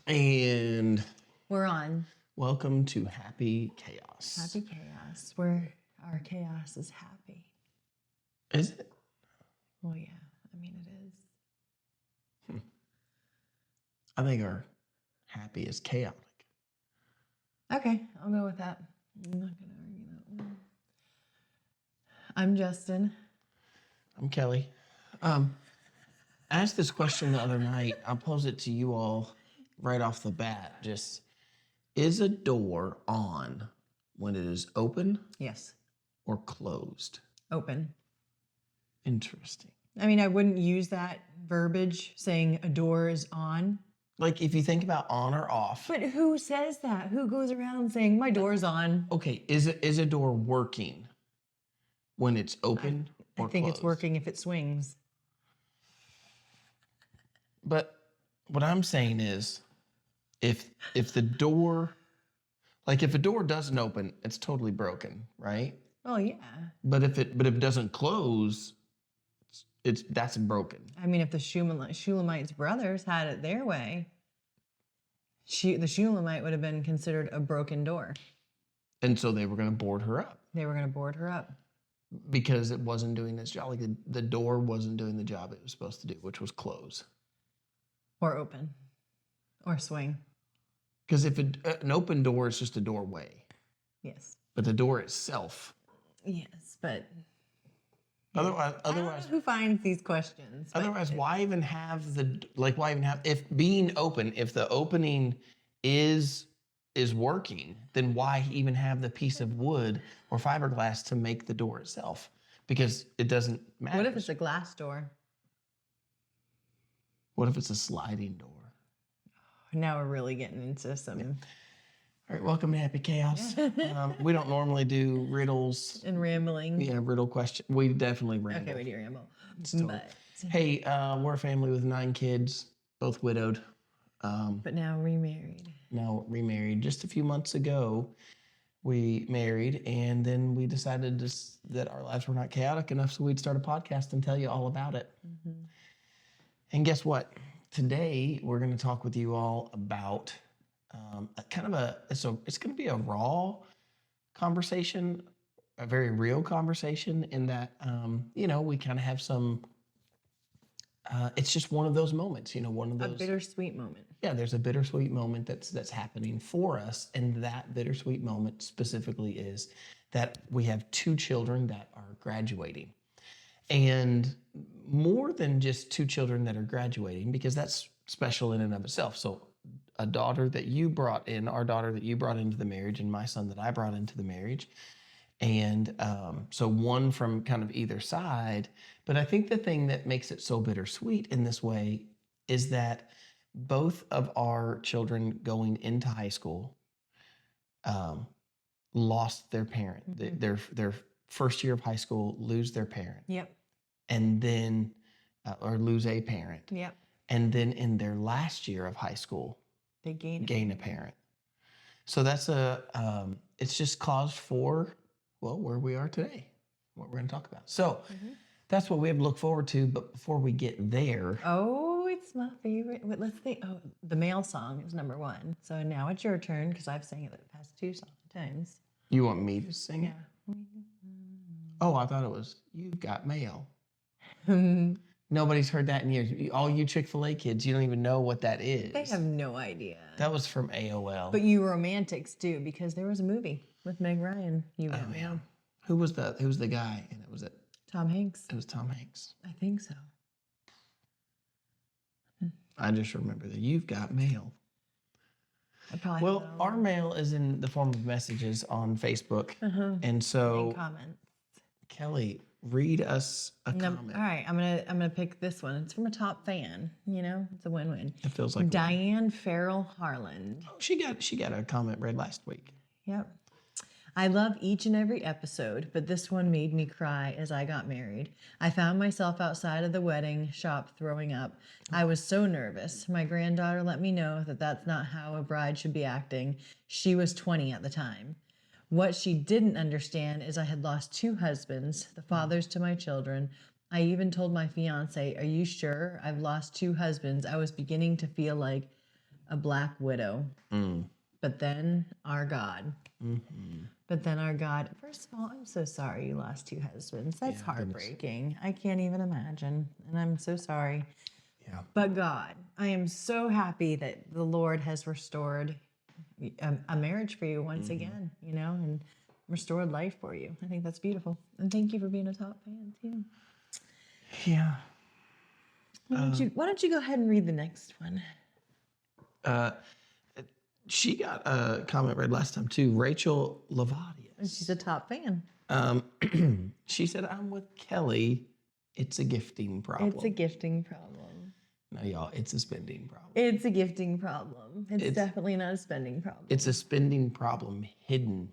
And We're on. welcome to Happy Chaos. Happy Chaos, where our chaos is happy. Is it? Well, yeah. I mean, it is. I think our happy is chaotic. Okay, I'll go with that. I'm not going to argue that one. I'm Justin. I'm Kelly. I asked this question the other night. I'll pose it to you all right off the bat. Just, is a door on when it is open Yes, or closed? open. Interesting. I mean, I wouldn't use that verbiage saying a door is on. Like if you think about on or off. But who says that? Who goes around saying my door's on? Okay, is a door working when it's open or I think closed? it's working if it swings. But what I'm saying is, if the door, like if a door doesn't open, it's totally broken, right? Oh, yeah. But if it doesn't close, that's broken. I mean, if the Shulamite's brothers had it their way, the Shulamite would have been considered a broken door. And so they were going to board her up They were going to board her up. because it wasn't doing its job. Like the door wasn't doing the job it was supposed to do, which was close. Or open. Or swing. Because if an open door is just a doorway. Yes. But the door itself. Yes, but Otherwise, I don't know who finds these questions. Otherwise, why even have if being open, if the opening is working, then why even have the piece of wood or fiberglass to make the door itself? Because it doesn't matter. What if it's a glass door? What if it's a sliding door? Now we're really getting into some... All right, welcome to Happy Chaos. We don't normally do riddles. And rambling. Yeah, riddle question. We definitely ramble. Okay, we do ramble. But hey, we're a family with 9 kids, both widowed. But now remarried. Now remarried. Just a few months ago, we married, and then we decided that our lives were not chaotic enough, so we'd start a podcast and tell you all about it. Mm-hmm. And guess what? Today, we're going to talk with you all about it's going to be a raw conversation, a very real conversation in that, we kind of have some, it's just one of those moments, one of those. A bittersweet moment. Yeah, there's a bittersweet moment that's happening for us. And that bittersweet moment specifically is that we have 2 children that are graduating. And more than just 2 children that are graduating, because that's special in and of itself. So a daughter that you brought in, our daughter that you brought into the marriage, and my son that I brought into the marriage. And so one from kind of either side. But I think the thing that makes it so bittersweet in this way is that both of our children going into high school lost their parent. Mm-hmm. Their first year of high school, lose their parent. Yep. And then, or lose a parent. Yep. And then in their last year of high school, they gain a parent. So that's it's just cause for, where we are today, what we're going to talk about. So that's what we have to look forward to. But before we get there. Oh, it's my favorite. Let's think. Oh, the male song is number 1. So now it's your turn because I've sang it the past 2 times. You want me to sing it? Yeah. Oh, I thought it was You've Got Mail. Nobody's heard that in years. All you Chick-fil-A kids, you don't even know what that is. They have no idea. That was from AOL. But you romantics do, because there was a movie with Meg Ryan. Yeah. Who was the guy? And was it Tom Hanks? It was Tom Hanks. I think so. I just remember that You've Got Mail. Our mail is in the form of messages on Facebook. And so and comments. Kelly, read us a comment. All right, I'm gonna pick this one. It's from a top fan. It's a win-win. It feels like Diane Farrell Harland. Oh, she got a comment read last week. Yep. I love each and every episode, but this one made me cry as I got married. I found myself outside of the wedding shop throwing up. I was so nervous. My granddaughter let me know that that's not how a bride should be acting. She was 20 at the time. What she didn't understand is I had lost 2 husbands, the fathers to my children. I even told my fiance, "Are you sure? I've lost 2 husbands." I was beginning to feel like a black widow. But then our God. But then our God. First of all, I'm so sorry you lost 2 husbands. That's Yeah, goodness. heartbreaking. I can't even imagine. And I'm so sorry. Yeah. But God, I am so happy that the Lord has restored a marriage for you once again, and restored life for you. I think that's beautiful. And thank you for being a top fan too. Yeah. Why don't you go ahead and read the next one? She got a comment read last time too. Rachel Lavadius. She's a top fan. She said, I'm with Kelly. It's a gifting problem. It's a gifting problem. No, y'all, it's a spending problem. It's a gifting problem. It's definitely not a spending problem. It's a spending problem hidden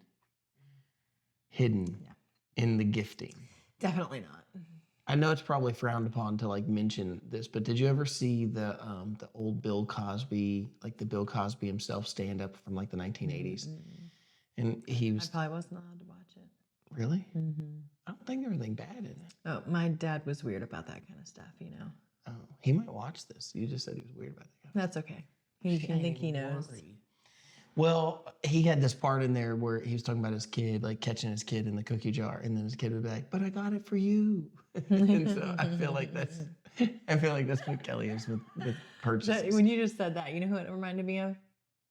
in the gifting. Definitely not. I know it's probably frowned upon to like mention this, but did you ever see the old Bill Cosby, like the Bill Cosby himself stand up from like the 1980s? And he was. I probably wasn't allowed to watch it. Really? I don't think there was anything bad in it. Oh, my dad was weird about that kind of stuff, Oh, he might watch this. You just said he was weird about that. That's okay. I think he knows. Well, he had this part in there where he was talking about his kid, like catching his kid in the cookie jar, and then his kid would be like, "But I got it for you." And so I feel like that's what Kelly is with purchases. When you just said that, you know who it reminded me of?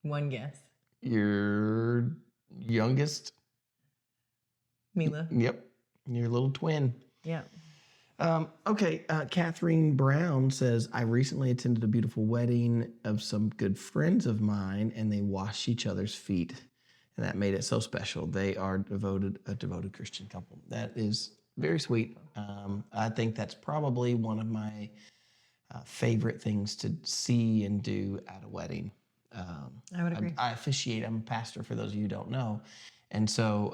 One guess. Your youngest. Mila. Yep, your little twin. Yeah. Okay, Catherine Brown says, I recently attended a beautiful wedding of some good friends of mine, and they washed each other's feet, and that made it so special. They are a devoted Christian couple. That is very sweet. I think that's probably one of my favorite things to see and do at a wedding. I would agree. I officiate. I'm a pastor, for those of you who don't know, and so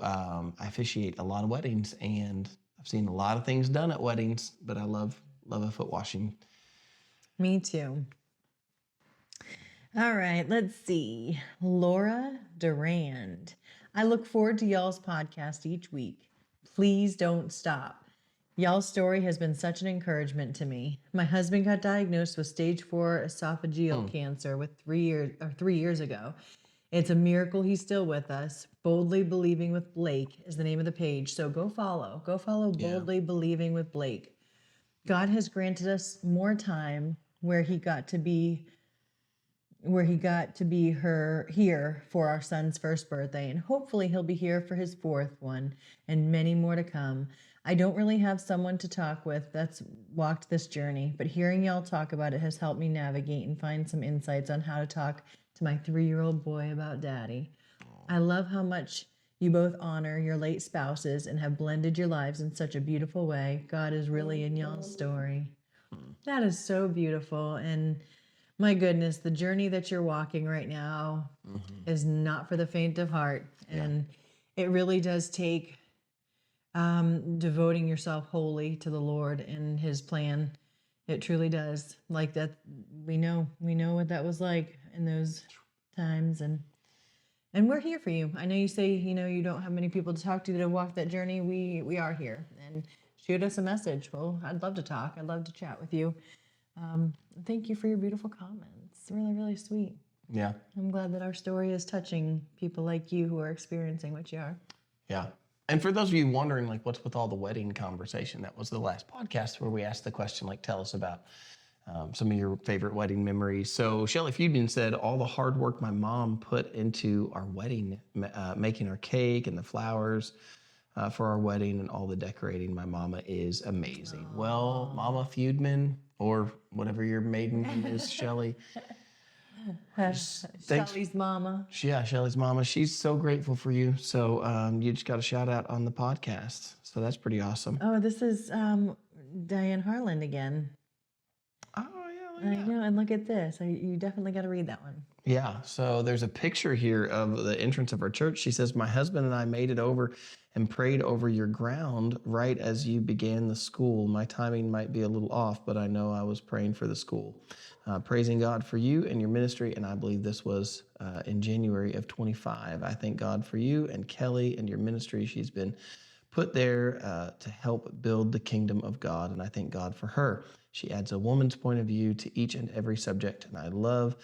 I officiate a lot of weddings, and I've seen a lot of things done at weddings, but I love a foot washing. Me too. All right, let's see. Laura Durand. I look forward to y'all's podcast each week. Please don't stop. Y'all's story has been such an encouragement to me. My husband got diagnosed with stage 4 esophageal cancer 3 years ago. It's a miracle he's still with us. Boldly Believing with Blake is the name of the page. So go follow. Go follow Boldly Believing with Blake. God has granted us more time where he got to be here for our son's first birthday, and hopefully he'll be here for his 4th one and many more to come. I don't really have someone to talk with that's walked this journey, but hearing y'all talk about it has helped me navigate and find some insights on how to talk to my 3-year-old boy about daddy. I love how much you both honor your late spouses and have blended your lives in such a beautiful way. God is really in y'all's story. That is so beautiful. And my goodness, the journey that you're walking right now is not for the faint of heart. And it really does take devoting yourself wholly to the Lord and his plan. It truly does. Like that, we know what that was like in those times, and we're here for you. I know you say you don't have many people to talk to walk that journey. We are here, and shoot us a message. Well, I'd love to talk. I'd love to chat with you. Thank you for your beautiful comments. Really, really sweet. Yeah. I'm glad that our story is touching people like you who are experiencing what you are. Yeah. And for those of you wondering, like, what's with all the wedding conversation? That was the last podcast where we asked the question, like, tell us about some of your favorite wedding memories. So Shelley Fudin said, all the hard work my mom put into our wedding, making our cake and the flowers for our wedding and all the decorating, my mama is amazing. Aww. Well, Mama Feudman, or whatever your maiden name is, Shelley. Shelley's mama. Yeah, Shelley's mama. She's so grateful for you. So you just got a shout out on the podcast. So that's pretty awesome. Oh, this is Diane Harland again. Oh, yeah. I know, and look at this. You definitely got to read that one. Yeah, so there's a picture here of the entrance of our church. She says, my husband and I made it over and prayed over your ground right as you began the school. My timing might be a little off, but I know I was praying for the school. Praising God for you and your ministry, and I believe this was in January of 25. I thank God for you and Kelly and your ministry. She's been put there to help build the kingdom of God, and I thank God for her. She adds a woman's point of view to each and every subject, and I love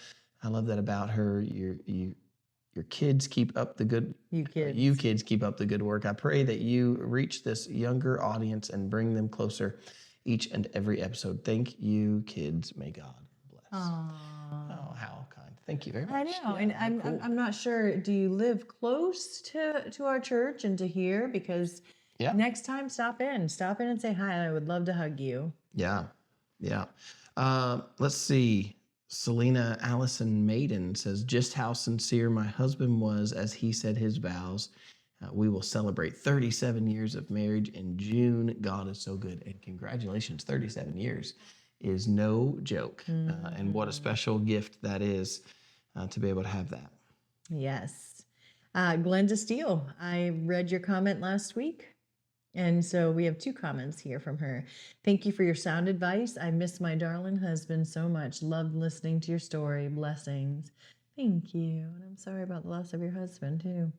I love that about her. Your kids keep up the good. You kids. You kids keep up the good work. I pray that you reach this younger audience and bring them closer each and every episode. Thank you, kids. May God bless. Aww. Oh, how kind. Thank you very much. I know, Yeah, and cool. I'm not sure. Do you live close to our church and to here? Because next time, stop in and say hi. I would love to hug you. Yeah. Let's see. Selena Allison Maiden says, just how sincere my husband was as he said his vows. We will celebrate 37 years of marriage in June. God is so good. And congratulations, 37 years is no joke. And what a special gift that is to be able to have that. Yes. Glenda Steele, I read your comment last week. And so we have 2 comments here from her. Thank you for your sound advice. I miss my darling husband so much. Loved listening to your story. Blessings. Thank you. And I'm sorry about the loss of your husband, too.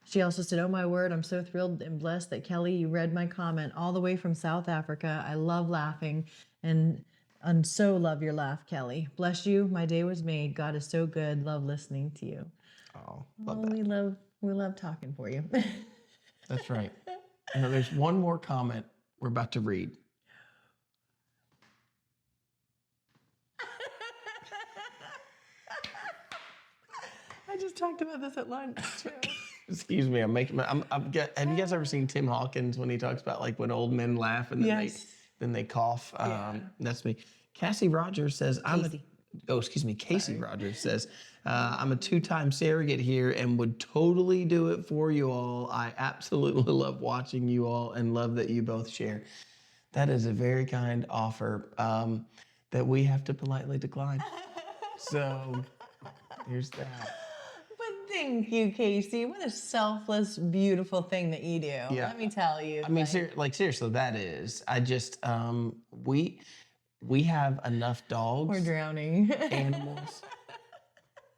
She also said, oh, my word, I'm so thrilled and blessed that, Kelly, you read my comment all the way from South Africa. I love laughing and so love your laugh, Kelly. Bless you. My day was made. God is so good. Love listening to you. Oh, love that. We love talking for you. That's right. Now, there's one more comment we're about to read. I just talked about this at lunch, too. Excuse me, have you guys ever seen Tim Hawkins when he talks about like when old men laugh and then they cough? That's me. Cassie Rogers says, Casey Rogers says, I'm a 2-time surrogate here and would totally do it for you all. I absolutely love watching you all and love that you both share. That is a very kind offer that we have to politely decline. So here's that. But thank you, Casey. What a selfless, beautiful thing that you do. Yeah. Let me tell you. I mean, seriously, that is. I just, we have enough dogs. We're drowning. Animals.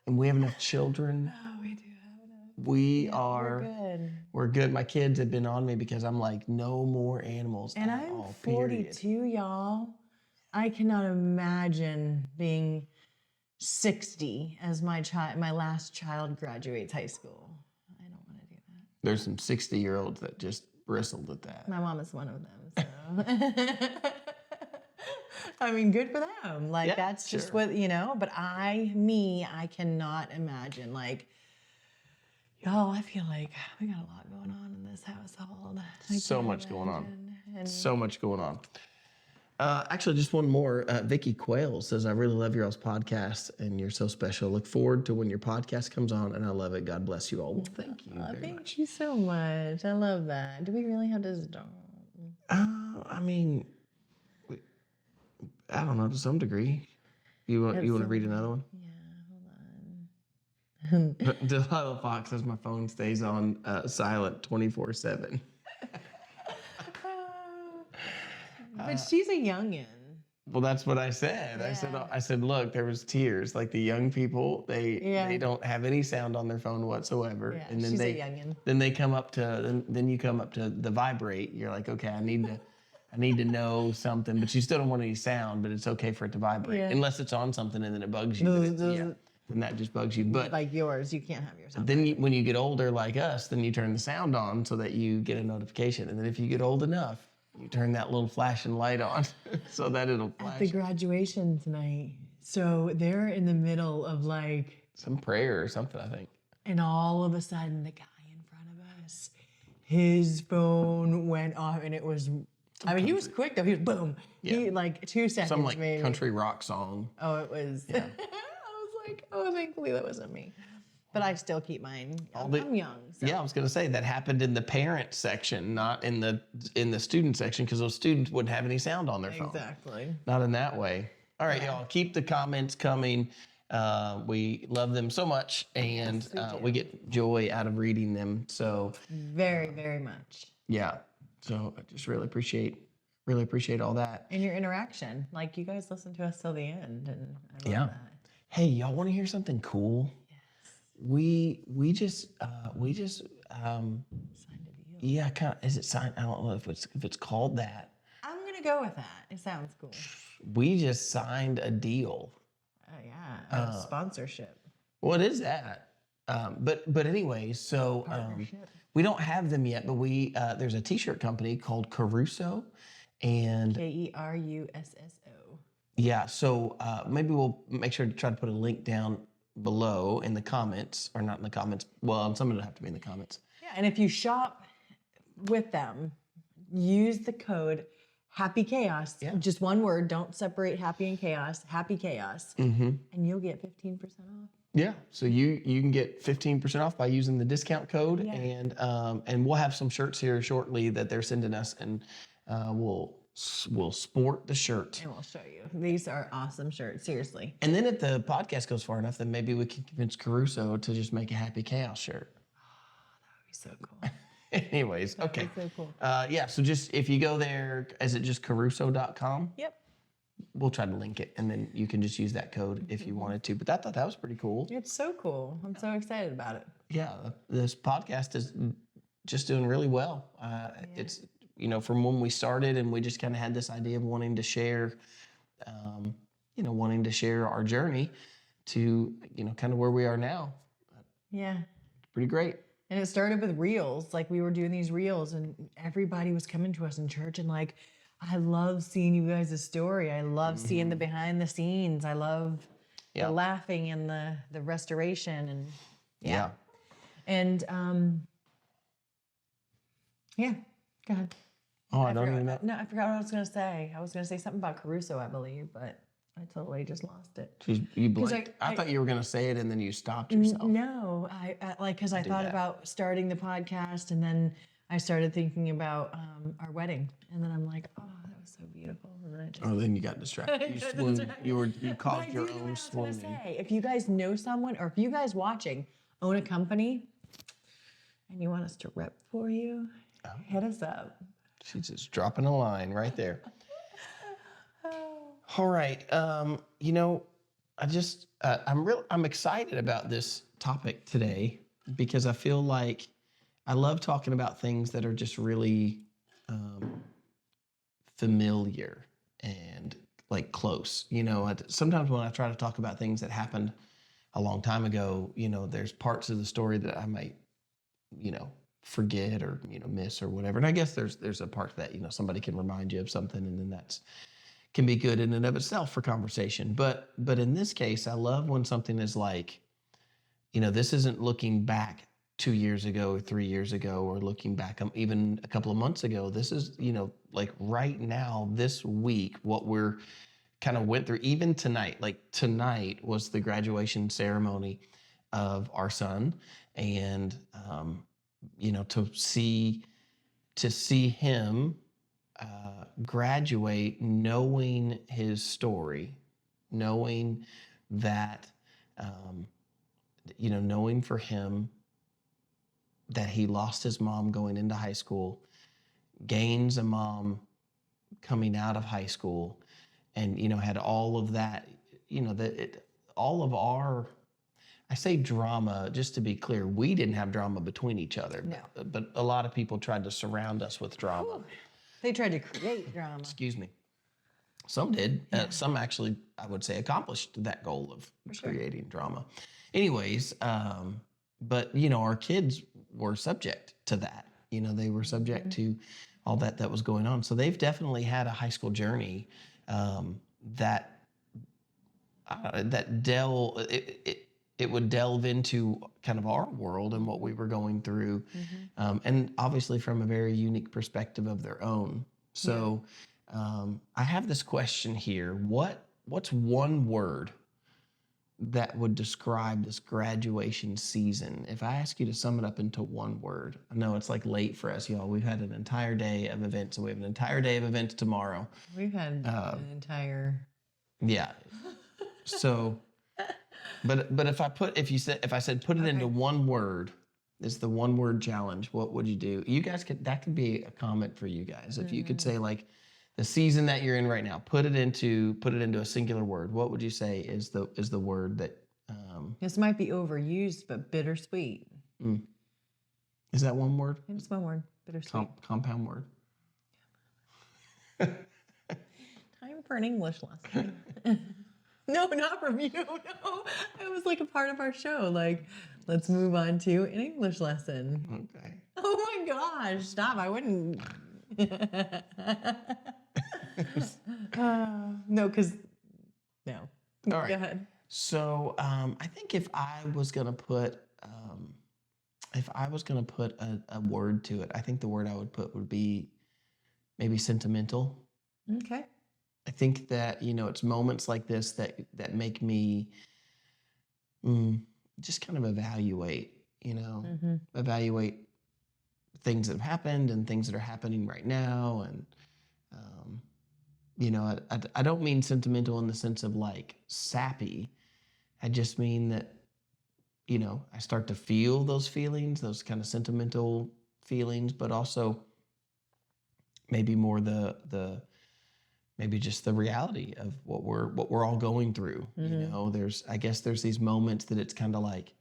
And we have enough children. Oh, we do have enough. We're good. My kids have been on me because I'm like, no more animals. And I'm 42, y'all. I cannot imagine being 60 as my last child graduates high school. I don't want to do that. There's some 60-year-olds that just bristled at that. My mom is one of them, so. I mean, good for them. Like, that's just what, but I cannot imagine. Like, y'all, I feel like we got a lot going on in this household. So much going on. So much going on. Actually, just one more. Vicky Quayle says, I really love your all's podcast and you're so special. Look forward to when your podcast comes on and I love it. God bless you all. Well, thank you very much. Thank you so much. I love that. Do we really have to stop? I mean, I don't know, to some degree. You want to read another one? Yeah, hold on. Delilah Fox says my phone stays on silent 24/7. But she's a youngin'. Well, that's what I said. Yeah. I said, look, there was tears. Like the young people, they don't have any sound on their phone whatsoever. Yeah, and then she's a youngin'. Then they come up to then you come up to the vibrate. You're like, okay, I need to know something, but you still don't want any sound, but it's okay for it to vibrate. Yeah. Unless it's on something and then it bugs you. Then that just bugs you. But like yours, you can't have yours on. then when you get older like us, then you turn the sound on so that you get a notification. And then if you get old enough, you turn that little flashing light on so that it'll flash. At the graduation tonight, so they're in the middle of like some prayer or something, I think. And all of a sudden, the guy in front of us, his phone went off, and it was. I mean, he was quick though. He was boom. Yeah. He like 2 seconds. Some like maybe. country rock song. Oh, it was. Yeah. I was like, oh, thankfully that wasn't me. But I still keep mine. I'm young. So. Yeah, I was going to say that happened in the parent section, not in the student section, because those students wouldn't have any sound on their phone. Exactly. Not in that way. All right, y'all, keep the comments coming. We love them so much, and we get joy out of reading them. So very, very much. Yeah. So I just really appreciate all that. And your interaction. Like, you guys listen to us till the end, and I love that. Hey, y'all want to hear something cool? We just signed a deal. Yeah, kind of. Is it signed? I don't know if it's called that. I'm gonna go with that. It sounds cool. We just signed a deal. Oh yeah. a sponsorship. What is that? But anyway, so Partnership. we don't have them yet, but we there's a T-shirt company called Caruso, and Kerusso. yeah, so maybe we'll make sure to try to put a link down below in the comments, or not in the comments. Well, some of it have to be in the comments. Yeah, and if you shop with them, use the code Happy Chaos. Yeah. Just one word. Don't separate happy and chaos. Happy Chaos, and you'll get 15% off. Yeah, so you can get 15% off by using the discount code, Yeah. and we'll have some shirts here shortly that they're sending us, and we'll sport the shirt. And we'll show you. These are awesome shirts. Seriously. And then if the podcast goes far enough, then maybe we can convince Caruso to just make a Happy Chaos shirt. That'd be so cool. Anyways, okay. So cool. Yeah, so just if you go there, is it just caruso.com? Yep. We'll try to link it, and then you can just use that code if you wanted to. But I thought that was pretty cool. It's so cool. I'm so excited about it. Yeah, this podcast is just doing really well. It's, from when we started, and we just kind of had this idea of wanting to share, wanting to share our journey to, kind of where we are now. Yeah. Pretty great. And it started with reels. Like we were doing these reels, and everybody was coming to us in church and like, I love seeing you guys' story. I love seeing the behind the scenes. I love the laughing and the restoration and Yeah. And go ahead. Oh, I don't even know. No, I forgot what I was gonna say. I was gonna say something about Caruso, I believe, but I totally just lost it. You blanked. I thought you were going to say it, and then you stopped yourself. No, because I thought about starting the podcast, and then I started thinking about our wedding, and then I'm like, oh, that was so beautiful. And then I just Then you got distracted. You swooned. You caused your own I was gonna swooning. say, if you guys know someone, or if you guys watching own a company, and you want us to rep for you, hit us up. She's just dropping a line right there. All right. I'm excited about this topic today because I feel like I love talking about things that are just really familiar and like close. Sometimes when I try to talk about things that happened a long time ago, there's parts of the story that I might, forget or, miss or whatever. And I guess there's a part that, somebody can remind you of something, and then that's can be good in and of itself for conversation. But in this case, I love when something is like, this isn't looking back 2 years ago or 3 years ago, or looking back even a couple of months ago. This is, like right now, this week, what we're kind of went through, even tonight. Like tonight was the graduation ceremony of our son. And, to see him graduate, knowing his story, knowing that, knowing for him that he lost his mom going into high school, gains a mom coming out of high school, and, had all of that, all of our, I say drama, just to be clear, we didn't have drama between each other, No. but a lot of people tried to surround us with drama. They tried to create drama. Excuse me. Some did. Some actually, I would say, accomplished that goal of creating drama. Anyways, but, our kids were subject to that. They were subject to all that was going on. So they've definitely had a high school journey that it would delve into kind of our world and what we were going through, and obviously from a very unique perspective of their own. So I have this question here. What's one word that would describe this graduation season? If I ask you to sum it up into one word, I know it's like late for us, y'all. We've had an entire day of events, and we have an entire day of events tomorrow. We've had an entire... Yeah. So... But if I said put it into one word, it's the one word challenge. What would you do? You guys that could be a comment for you guys. If you could say like the season that you're in right now, put it into a singular word. What would you say is the word that? This might be overused, but bittersweet. Is that one word? It's one word. Bittersweet. Compound word. Time for an English lesson. No, not from you. No, it was like a part of our show. Like, let's move on to an English lesson. Okay. Oh my gosh! Stop! I wouldn't. No, because no. All Go right. ahead. So I think if I was gonna put a word to it, I think the word I would put would be maybe sentimental. Okay. I think that it's moments like this that make me mm, just kind of Mm-hmm. evaluate things that have happened and things that are happening right now, and um, I don't mean sentimental in the sense of like sappy. I just mean that I start to feel those feelings, those kind of sentimental feelings, but also maybe more the maybe just the reality of what we're all going through. Mm-hmm. I guess there's these moments that it's kind of like,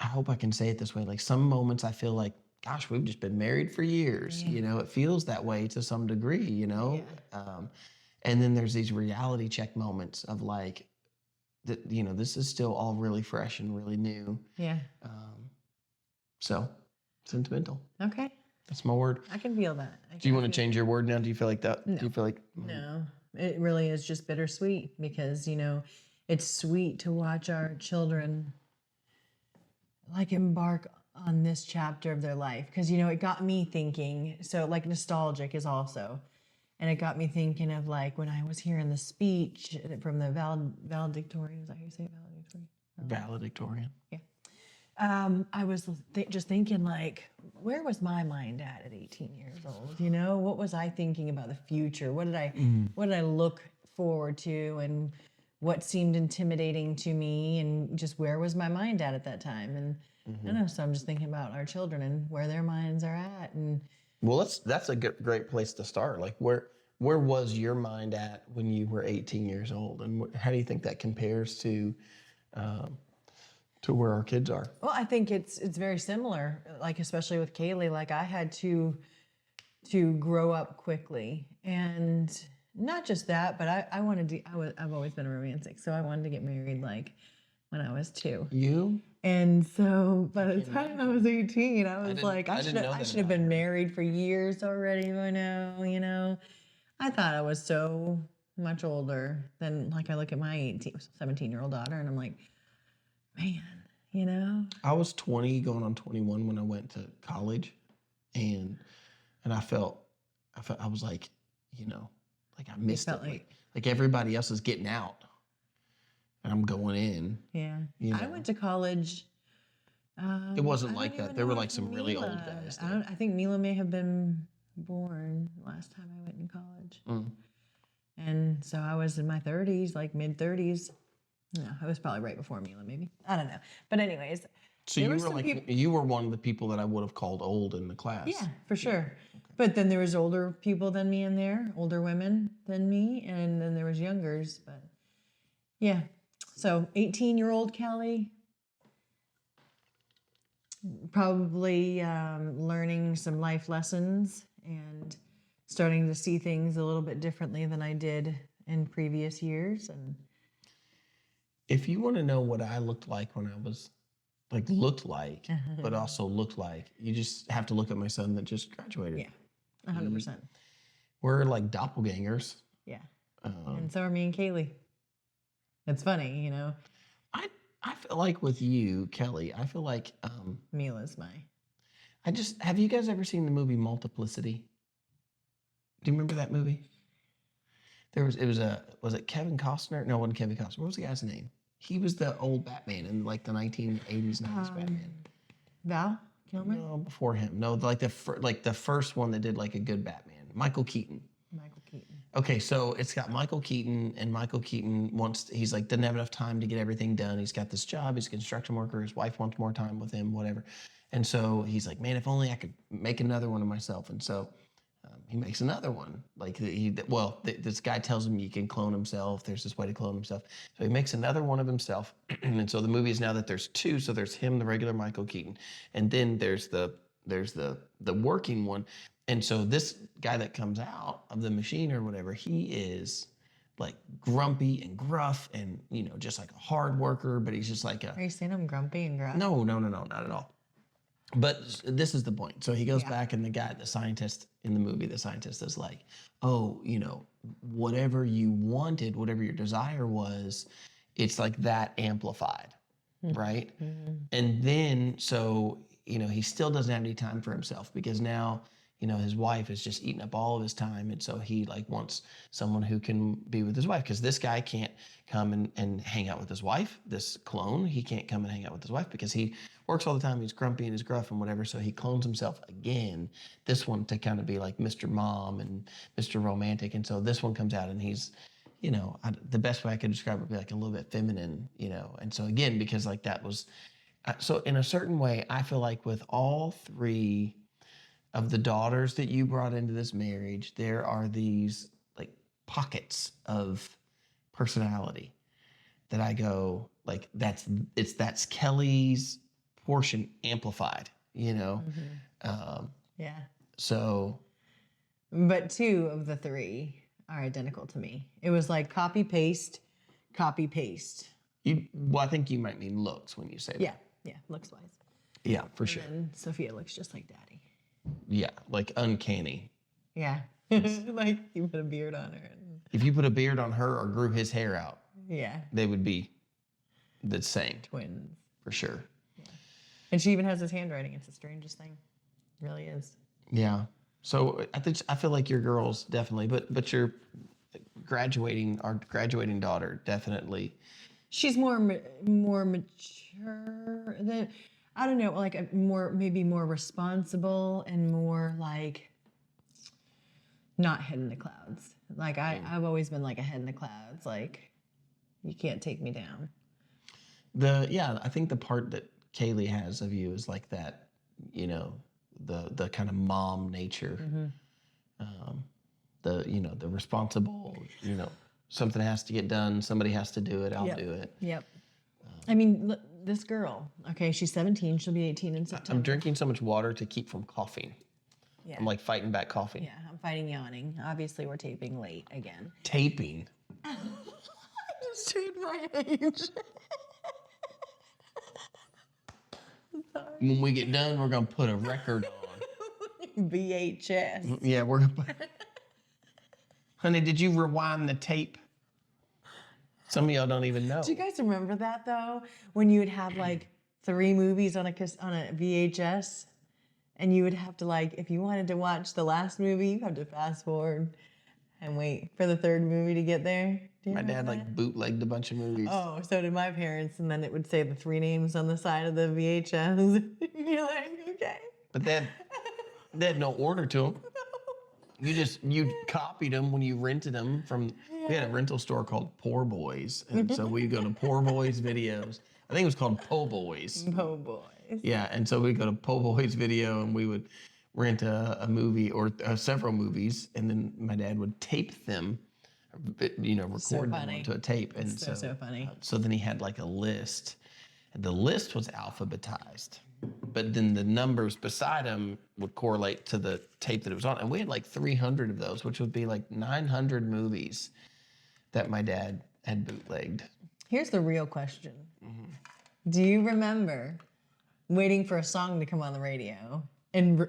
I hope I can say it this way. Like some moments I feel like, gosh, we've just been married for years. Yeah. It feels that way to some degree. And then there's these reality check moments of like that, this is still all really fresh and really new. Yeah. So sentimental. Okay. That's my word. I can feel that. Do you want to change your word now? Do you feel like that? No. Do you feel like No, it really is just bittersweet because, it's sweet to watch our children like embark on this chapter of their life. Because, it got me thinking. So, like, nostalgic is also. And it got me thinking of like when I was hearing the speech from the valedictorian. Is that how you say it? valedictorian? Yeah. I was just thinking like, where was my mind at 18 years old? What was I thinking about the future? What did I look forward to, and what seemed intimidating to me, and just where was my mind at that time? And I don't know. So I'm just thinking about our children and where their minds are at, and Well, that's a great place to start. Like where was your mind at when you were 18 years old, and how do you think that compares um, to where our kids are? well, I think it's very similar. Like especially with Kaylee, like I had to grow up quickly, and not just that, but I wanted to. I've always been a romantic, so I wanted to get married like when I was 2. You? And so by the time I was 18, I was didn't- like, I didn't know I that should have about been her. married for years already by now. I thought I was so much older than like I look at my 17-year-old daughter and I'm like, man. I was 20 going on 21 when I went to college, and I was like, like I missed felt it. Like everybody else is getting out, and I'm going in. Yeah. I know. went to college. It wasn't I like don't that. even There know were if like some really old Mila. guys there. I think Mila may have been born last time I went in college. Mm. And so I was in my 30s, like mid 30s. No, I was probably right before Mila, maybe. I don't know. But anyways, So there you were were some like people. you were one of the people that I would have called old in the class. Yeah, for sure. But then there was older people than me in there, older women than me, and then there was youngers. But yeah, so 18-year-old Kelly, probably learning some life lessons and starting to see things a little bit differently than I did in previous years. And If you want to know what I looked like when I was looked like, but also looked like, you just have to look at my son that just graduated. yeah, 100%. We're like doppelgangers. Yeah. Um, And so are me and Kaylee. It's funny, I feel like with you, Kelly, I feel like Mila's my. have you guys ever seen the movie Multiplicity? Do you remember that movie? Was it Kevin Costner? No, it wasn't Kevin Costner. What was the guy's name? He was the old Batman in like the 1980s, 90s Batman. Val Kilmer? No, before him. No, like the first one that did like a good Batman. Michael Keaton. Michael Keaton. Okay, so it's got Michael Keaton, and Michael Keaton he's like doesn't have enough time to get everything done. He's got this job, he's a construction worker, his wife wants more time with him, whatever. And so he's like, man, if only I could make another one of myself. And so he makes another one. This guy tells him you can clone himself. There's this way to clone himself. So he makes another one of himself. And so the movie is now that there's 2. So there's him, the regular Michael Keaton, and then there's the working one. And so this guy that comes out of the machine or whatever, he is like grumpy and gruff and, just like a hard worker, but he's just like Are you saying I'm grumpy and gruff? no, not at all. But this is the point. So he goes Yeah. back and the scientist in the movie, the scientist is like, oh, whatever you wanted, whatever your desire was, it's like that amplified, right? And then, so, he still doesn't have any time for himself because now, his wife is just eating up all of his time. And so he like wants someone who can be with his wife because this guy can't come and hang out with his wife. This clone, he can't come and hang out with his wife because he works all the time. He's grumpy and he's gruff and whatever. So he clones himself again, this one to kind of be like Mr. Mom and Mr. Romantic. And so this one comes out and he's, the best way I could describe it would be like a little bit feminine, And so again, because like that was, so in a certain way, I feel like with all three of the daughters that you brought into this marriage, there are these like pockets of personality that I go like that's Kelly's portion amplified, Yeah. So, But 2 of the 3 are identical to me. It was like copy paste, copy paste. I think you might mean looks when you say that. Yeah, looks wise. Yeah, for sure. And Sophia looks just like Daddy. Yeah, like uncanny. Yeah, like you put a beard on her. And... If you put a beard on her or grew his hair out, yeah, they would be the same. Twins. For sure. Yeah. And she even has his handwriting. It's the strangest thing. It really is. Yeah. So I feel like your girls definitely, but your our graduating daughter definitely. She's more mature than, I don't know, like maybe more responsible and more like not head in the clouds. Like I've always been like a head in the clouds. Like you can't take me down. I think the part that Kaylee has of you is like that, the kind of mom nature, the responsible, something has to get done. Somebody has to do it. I'll do it. Yep. I mean, look, this girl, okay, she's 17. She'll be 18 in September. I'm drinking so much water to keep from coughing. Yeah. I'm like fighting back coughing. Yeah, I'm fighting yawning. Obviously, we're taping late again. Taping? I just showed my age. When we get done, we're going to put a record on. VHS. Yeah, we're going to put... Honey, did you rewind the tape? Some of y'all don't even know. Do you guys remember that, though? When you would have, like, 3 movies on a VHS, and you would have to, like, if you wanted to watch the last movie, you have to fast forward and wait for the 3rd movie to get there. Do you My dad, remember like, bootlegged a bunch of movies. Oh, so did my parents, and then it would say the 3 names on the side of the VHS. You're like, okay. But they had no order to them. You copied them when you rented them from. We had a rental store called Poor Boys, and so we'd go to Poor Boys videos. I think it was called Po Boys. Po Boys. Yeah, and so we'd go to Po Boys video, and we would rent a movie or several movies, and then my dad would tape them, record them onto a tape. And It's so funny. So then he had like a list, and the list was alphabetized. But then the numbers beside them would correlate to the tape that it was on. And we had like 300 of those, which would be like 900 movies that my dad had bootlegged. Here's the real question. Do you remember waiting for a song to come on the radio and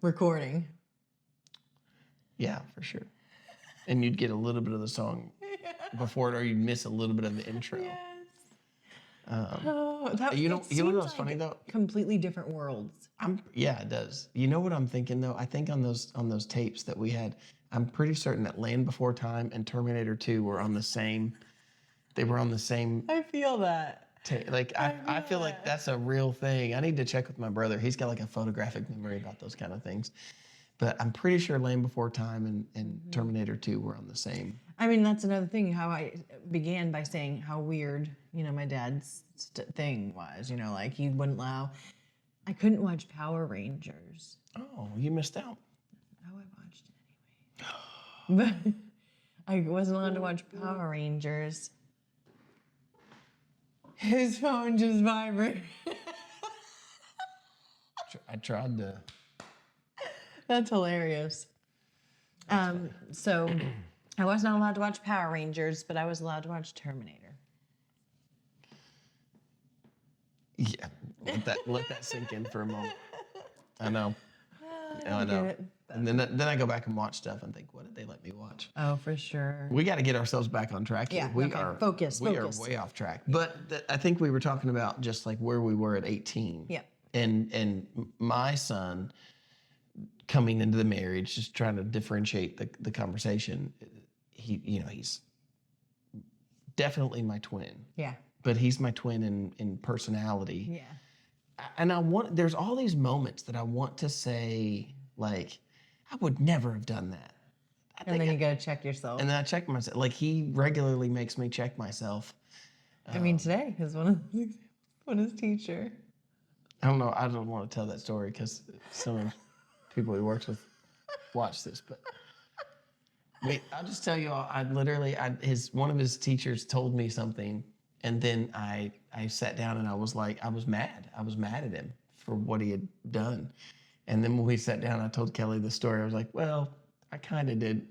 recording? Yeah, for sure. And you'd get a little bit of the song before it, or you'd miss a little bit of the intro. Yes. You know what's funny though? Completely different worlds. Yeah, it does. You know what I'm thinking though? I think on those tapes that we had, I'm pretty certain that Land Before Time and Terminator 2 were on the same. They were on the same. I feel that. Like I feel like that's a real thing. I need to check with my brother. He's got like a photographic memory about those kind of things. But I'm pretty sure Land Before Time and Terminator 2 were on the same. I mean, that's another thing, how I began by saying how weird, my dad's thing was, like he wouldn't allow. I couldn't watch Power Rangers. Oh, you missed out. Oh, I watched it anyway. But I wasn't allowed to watch Power Rangers. His phone just vibrated. I tried to. That's hilarious. So I was not allowed to watch Power Rangers, but I was allowed to watch Terminator. Yeah, let that sink in for a moment. I know. I Get know. it. And then I go back and watch stuff and think, what did they let me watch? Oh, for sure. We got to get ourselves back on track here. Yeah, We okay. are Focus. We are way off track. But I think we were talking about just like where we were at 18. Yeah. And my son coming into the marriage, just trying to differentiate the conversation. He's definitely my twin. Yeah. But he's my twin in personality. Yeah. And there's all these moments that I want to say, like, I would never have done that. And then you got to check yourself. And then I check myself. Like, he regularly makes me check myself. I mean, today is one of the examples when his teacher. I don't know. I don't want to tell that story because some of the people he works with watch this. But wait, I'll just tell you all. One of his teachers told me something, and then I sat down and I was mad. I was mad at him for what he had done. And then when we sat down, I told Kelly the story. I was like, well, I kind of did.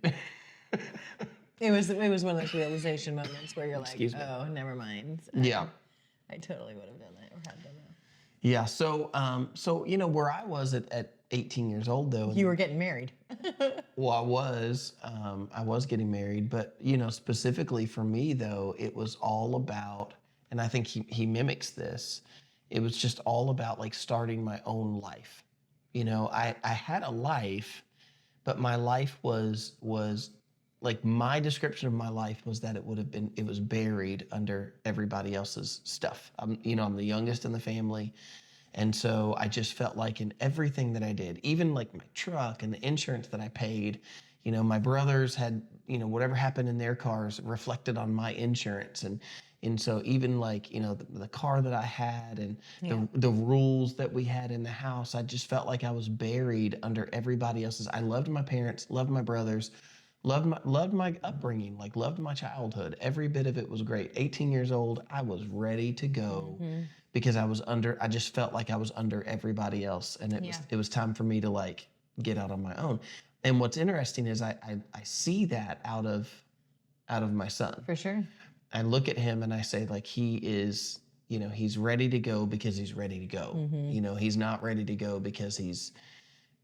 It was one of those realization moments where you're like, Excuse me. oh, never mind. Yeah. I totally would have done that or had done that. Yeah. So where I was at 18 years old, though. You were getting married. Well, I was getting married, but specifically for me though, it was all about, and I think he mimics this. It was just all about like starting my own life. I had a life, but my life was like, my description of my life was that it was buried under everybody else's stuff. I'm the youngest in the family. And so I just felt like in everything that I did, even like my truck and the insurance that I paid, my brothers had, whatever happened in their cars reflected on my insurance. And so even like, the car that I had and the rules that we had in the house, I just felt like I was buried under everybody else's. I loved my parents, loved my brothers, loved my upbringing, like loved my childhood. Every bit of it was great. 18 years old, I was ready to go. Because I just felt like I was under everybody else, and it was time for me to like get out on my own. And what's interesting is I see that out of my son. For sure. I look at him and I say, like, he is, he's ready to go because he's ready to go. He's not ready to go because he's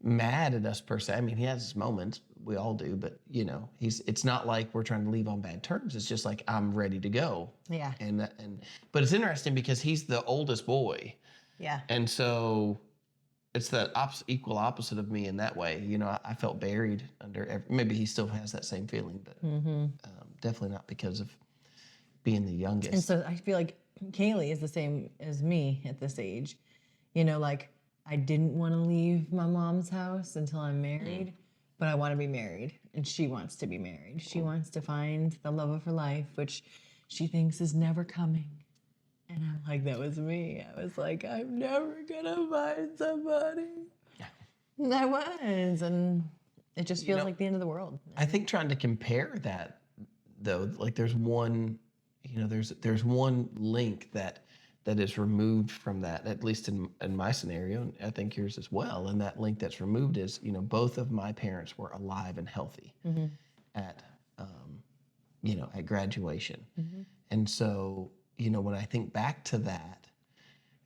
mad at us per se. I mean, he has his moments, we all do, but it's not like we're trying to leave on bad terms. It's just like, I'm ready to go. Yeah. But it's interesting because he's the oldest boy. Yeah. And so it's the equal opposite of me in that way. I felt buried under maybe he still has that same feeling, but definitely not because of being the youngest. And so I feel like Kaylee is the same as me at this age. Like, I didn't want to leave my mom's house until I'm married, but I want to be married, and she wants to be married. She wants to find the love of her life, which she thinks is never coming. And I'm like, that was me. I was like, I'm never gonna find somebody. Yeah. And I was, and it just feels like the end of the world. I think trying to compare that, though, like there's one link that is removed from that, at least in my scenario, and I think yours as well. And that link that's removed is, both of my parents were alive and healthy at graduation. And so, when I think back to that,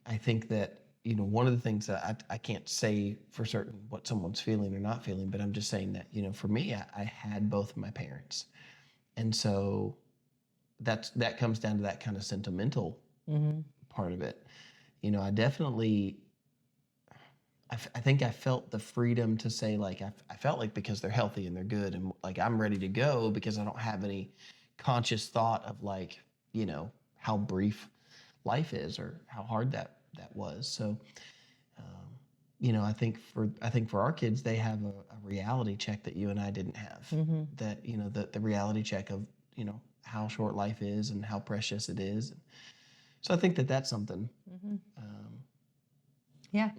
I think that, one of the things that I can't say for certain what someone's feeling or not feeling, but I'm just saying that, for me, I had both of my parents. And so that comes down to that kind of sentimental part of it. I definitely, I think I felt the freedom to say, like, I felt like because they're healthy and they're good and like I'm ready to go because I don't have any conscious thought of like, how brief life is or how hard that was. So, I think for our kids, they have a reality check that you and I didn't have. That the reality check of how short life is and how precious it is. So I think that's something. Yeah.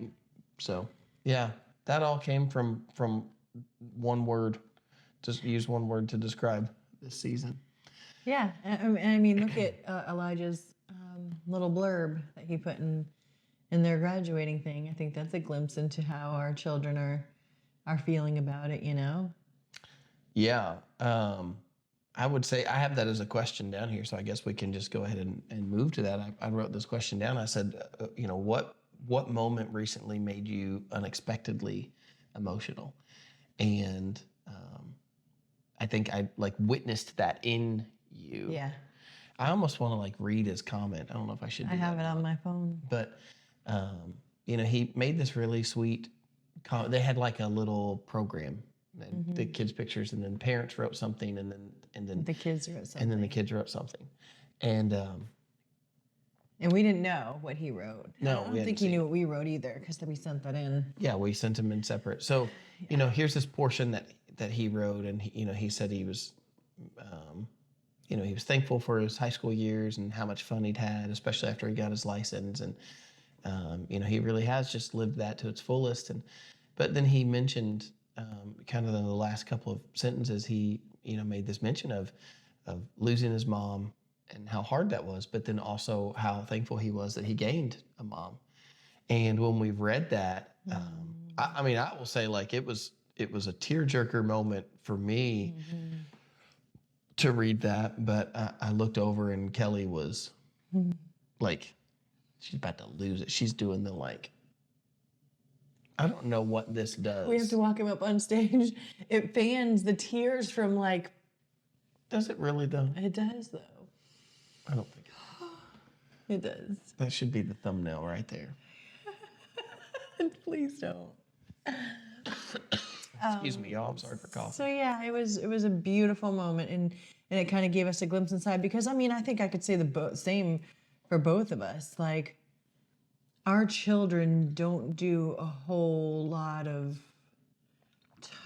So yeah, that all came from one word. Just use one word to describe this season. Yeah, and I mean, look at Elijah's little blurb that he put in their graduating thing. I think that's a glimpse into how our children are feeling about it. Yeah. I would say I have that as a question down here, so I guess we can just go ahead and move to that. I wrote this question down. I said, what moment recently made you unexpectedly emotional? And I think I like witnessed that in you. Yeah. I almost want to like read his comment. I don't know if I should do I have that it or on not. my phone. But he made this really sweet. They had like a little program, and the kids' pictures, and then parents wrote something, and then The kids wrote and something. then the kids wrote something, and And we didn't know what he wrote. No, I we don't think hadn't he seen knew what we wrote either because we sent that in. yeah, we sent them in separate. So here's this portion that he wrote, and he said he was. He was thankful for his high school years and how much fun he'd had, especially after he got his license. And, he really has just lived that to its fullest. But then he mentioned kind of in the last couple of sentences, he, made this mention of losing his mom and how hard that was, but then also how thankful he was that he gained a mom. And when we read that, I will say like it was a tearjerker moment for me to read that, but I looked over and Kelly was like, she's about to lose it. She's doing the like, I don't know what this does. We have to walk him up on stage. It fans the tears from like. Does it really though? It does though. I don't think It does. that should be the thumbnail right there. Please don't. Excuse me, y'all. I'm sorry for coughing. So yeah, it was a beautiful moment, and it kind of gave us a glimpse inside because I think I could say the same for both of us. Like our children don't do a whole lot of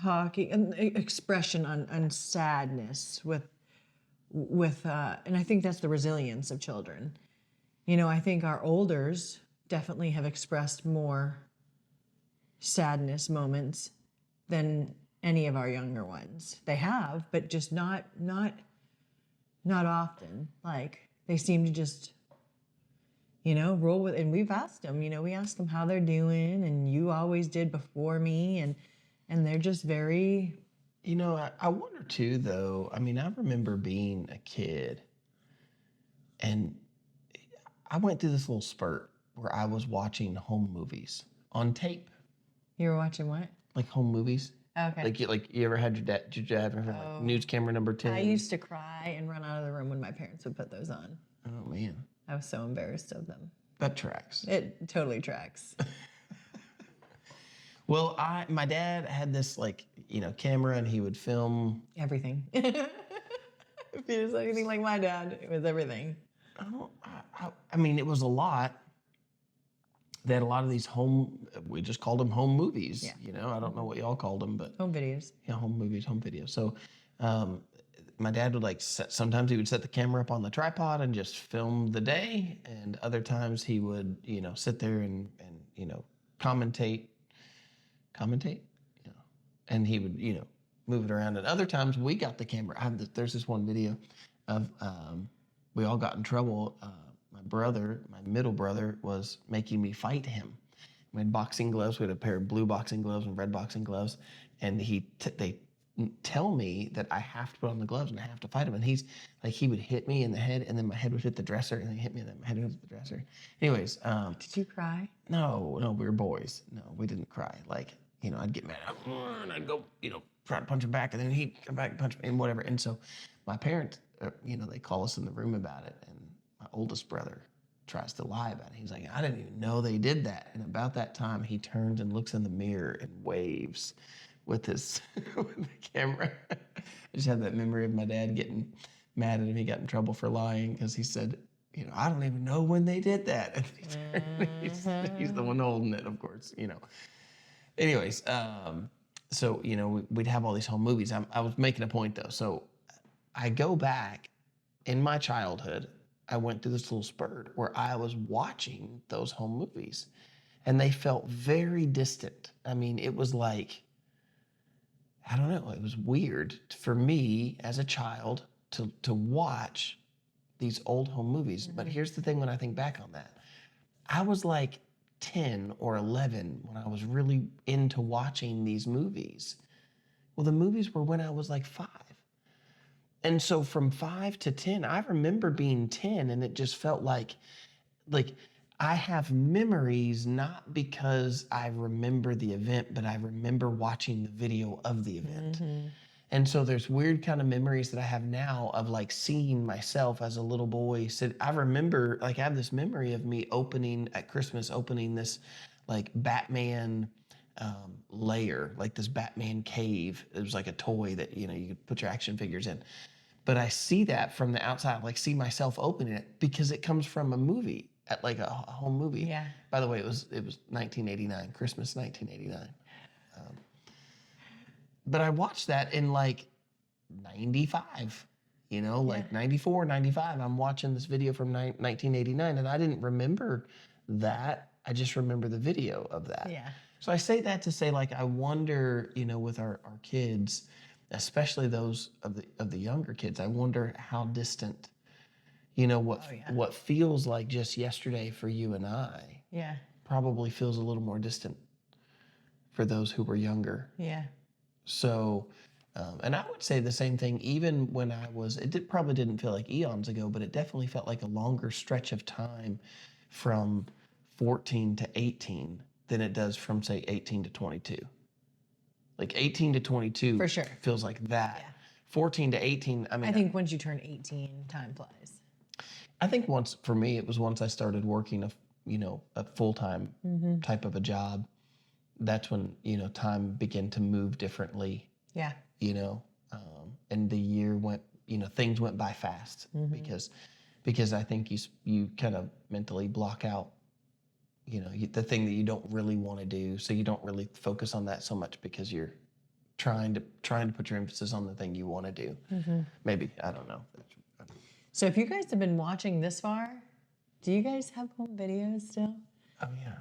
talking and expression on sadness with and I think that's the resilience of children. I think our olders definitely have expressed more sadness moments than any of our younger ones. They have, but just not often. Like they seem to just, roll with. And we've asked them. We asked them how they're doing, and you always did before me, and they're just very. I wonder too, though. I remember being a kid, and I went through this little spurt where I was watching home movies on tape. You were watching what? Like home movies. Okay. Like you ever had your dad ever like news camera number 10? I used to cry and run out of the room when my parents would put those on. Oh man. I was so embarrassed of them. That tracks. It totally tracks. Well, my dad had this camera, and he would film Everything. If he was anything like my dad, it was everything. It was a lot. They had a lot of these we just called them home movies. Yeah. I don't know what y'all called them, but Home videos. yeah, home movies, home videos. So my dad would sometimes he would set the camera up on the tripod and just film the day. And other times he would, sit there and commentate, and he would, move it around. And other times we got the camera. There's this one video of, we all got in trouble. My middle brother was making me fight him. We had boxing gloves. We had a pair of blue boxing gloves and red boxing gloves. And they tell me that I have to put on the gloves and I have to fight him. And he's like, he would hit me in the head, and then my head would hit the dresser, and then he hit me, and then my head would hit the dresser. Anyways. Did you cry? No, we were boys. No, we didn't cry. I'd get mad, and I'd go, try to punch him back, and then he'd come back and punch me and whatever. And so my parents, they call us in the room about it, and my oldest brother tries to lie about it. He's like, I didn't even know they did that. And about that time, he turns and looks in the mirror and waves with his with the camera. I just have that memory of my dad getting mad at him. He got in trouble for lying because he said, I don't even know when they did that. And he's the one holding it, of course, Anyways, so, we'd have all these home movies. I was making a point, though. So I go back in my childhood. I went through this little spurt where I was watching those home movies, and they felt very distant. It was like, I don't know, it was weird for me as a child to watch these old home movies. Mm-hmm. But here's the thing, when I think back on that, I was like 10 or 11 when I was really into watching these movies. Well, the movies were when I was like 5. And so from 5 to 10, I remember being 10 and it just felt like I have memories not because I remember the event, but I remember watching the video of the event. And so there's weird kind of memories that I have now of like seeing myself as a little boy. I remember, like, I have this memory of me opening at Christmas, opening this like Batman lair, like this Batman cave. It was like a toy that, you know, you could put your action figures in. But I see that from the outside, like see myself opening it because it comes from a movie, at like a home movie. Yeah. By the way, it was 1989, Christmas 1989. But I watched that in like 95, you know, like 94, 95. I'm watching this video from 1989 and I didn't remember that. I just remember the video of that. Yeah. So I say that to say, like, I wonder, you know, with our kids, especially those of the younger kids, I wonder how distant, you know, what feels like just yesterday for you and I probably feels a little more distant for those who were younger. Yeah. So, and I would say the same thing even when probably didn't feel like eons ago, but it definitely felt like a longer stretch of time from 14 to 18 than it does from, say, 18 to 22. Like 18 to 22 For sure. feels like that. Yeah. 14 to 18, I mean. I think once you turn 18, time flies. I think for me, it was once I started working a full-time type of a job. That's when, you know, time began to move differently. Yeah. You know, and the year went, you know, things went by fast because I think you kind of mentally block out, you know, the thing that you don't really want to do. So you don't really focus on that so much because you're trying to put your emphasis on the thing you want to do. Maybe, I don't know. So if you guys have been watching this far, do you guys have home videos still? Oh, yeah.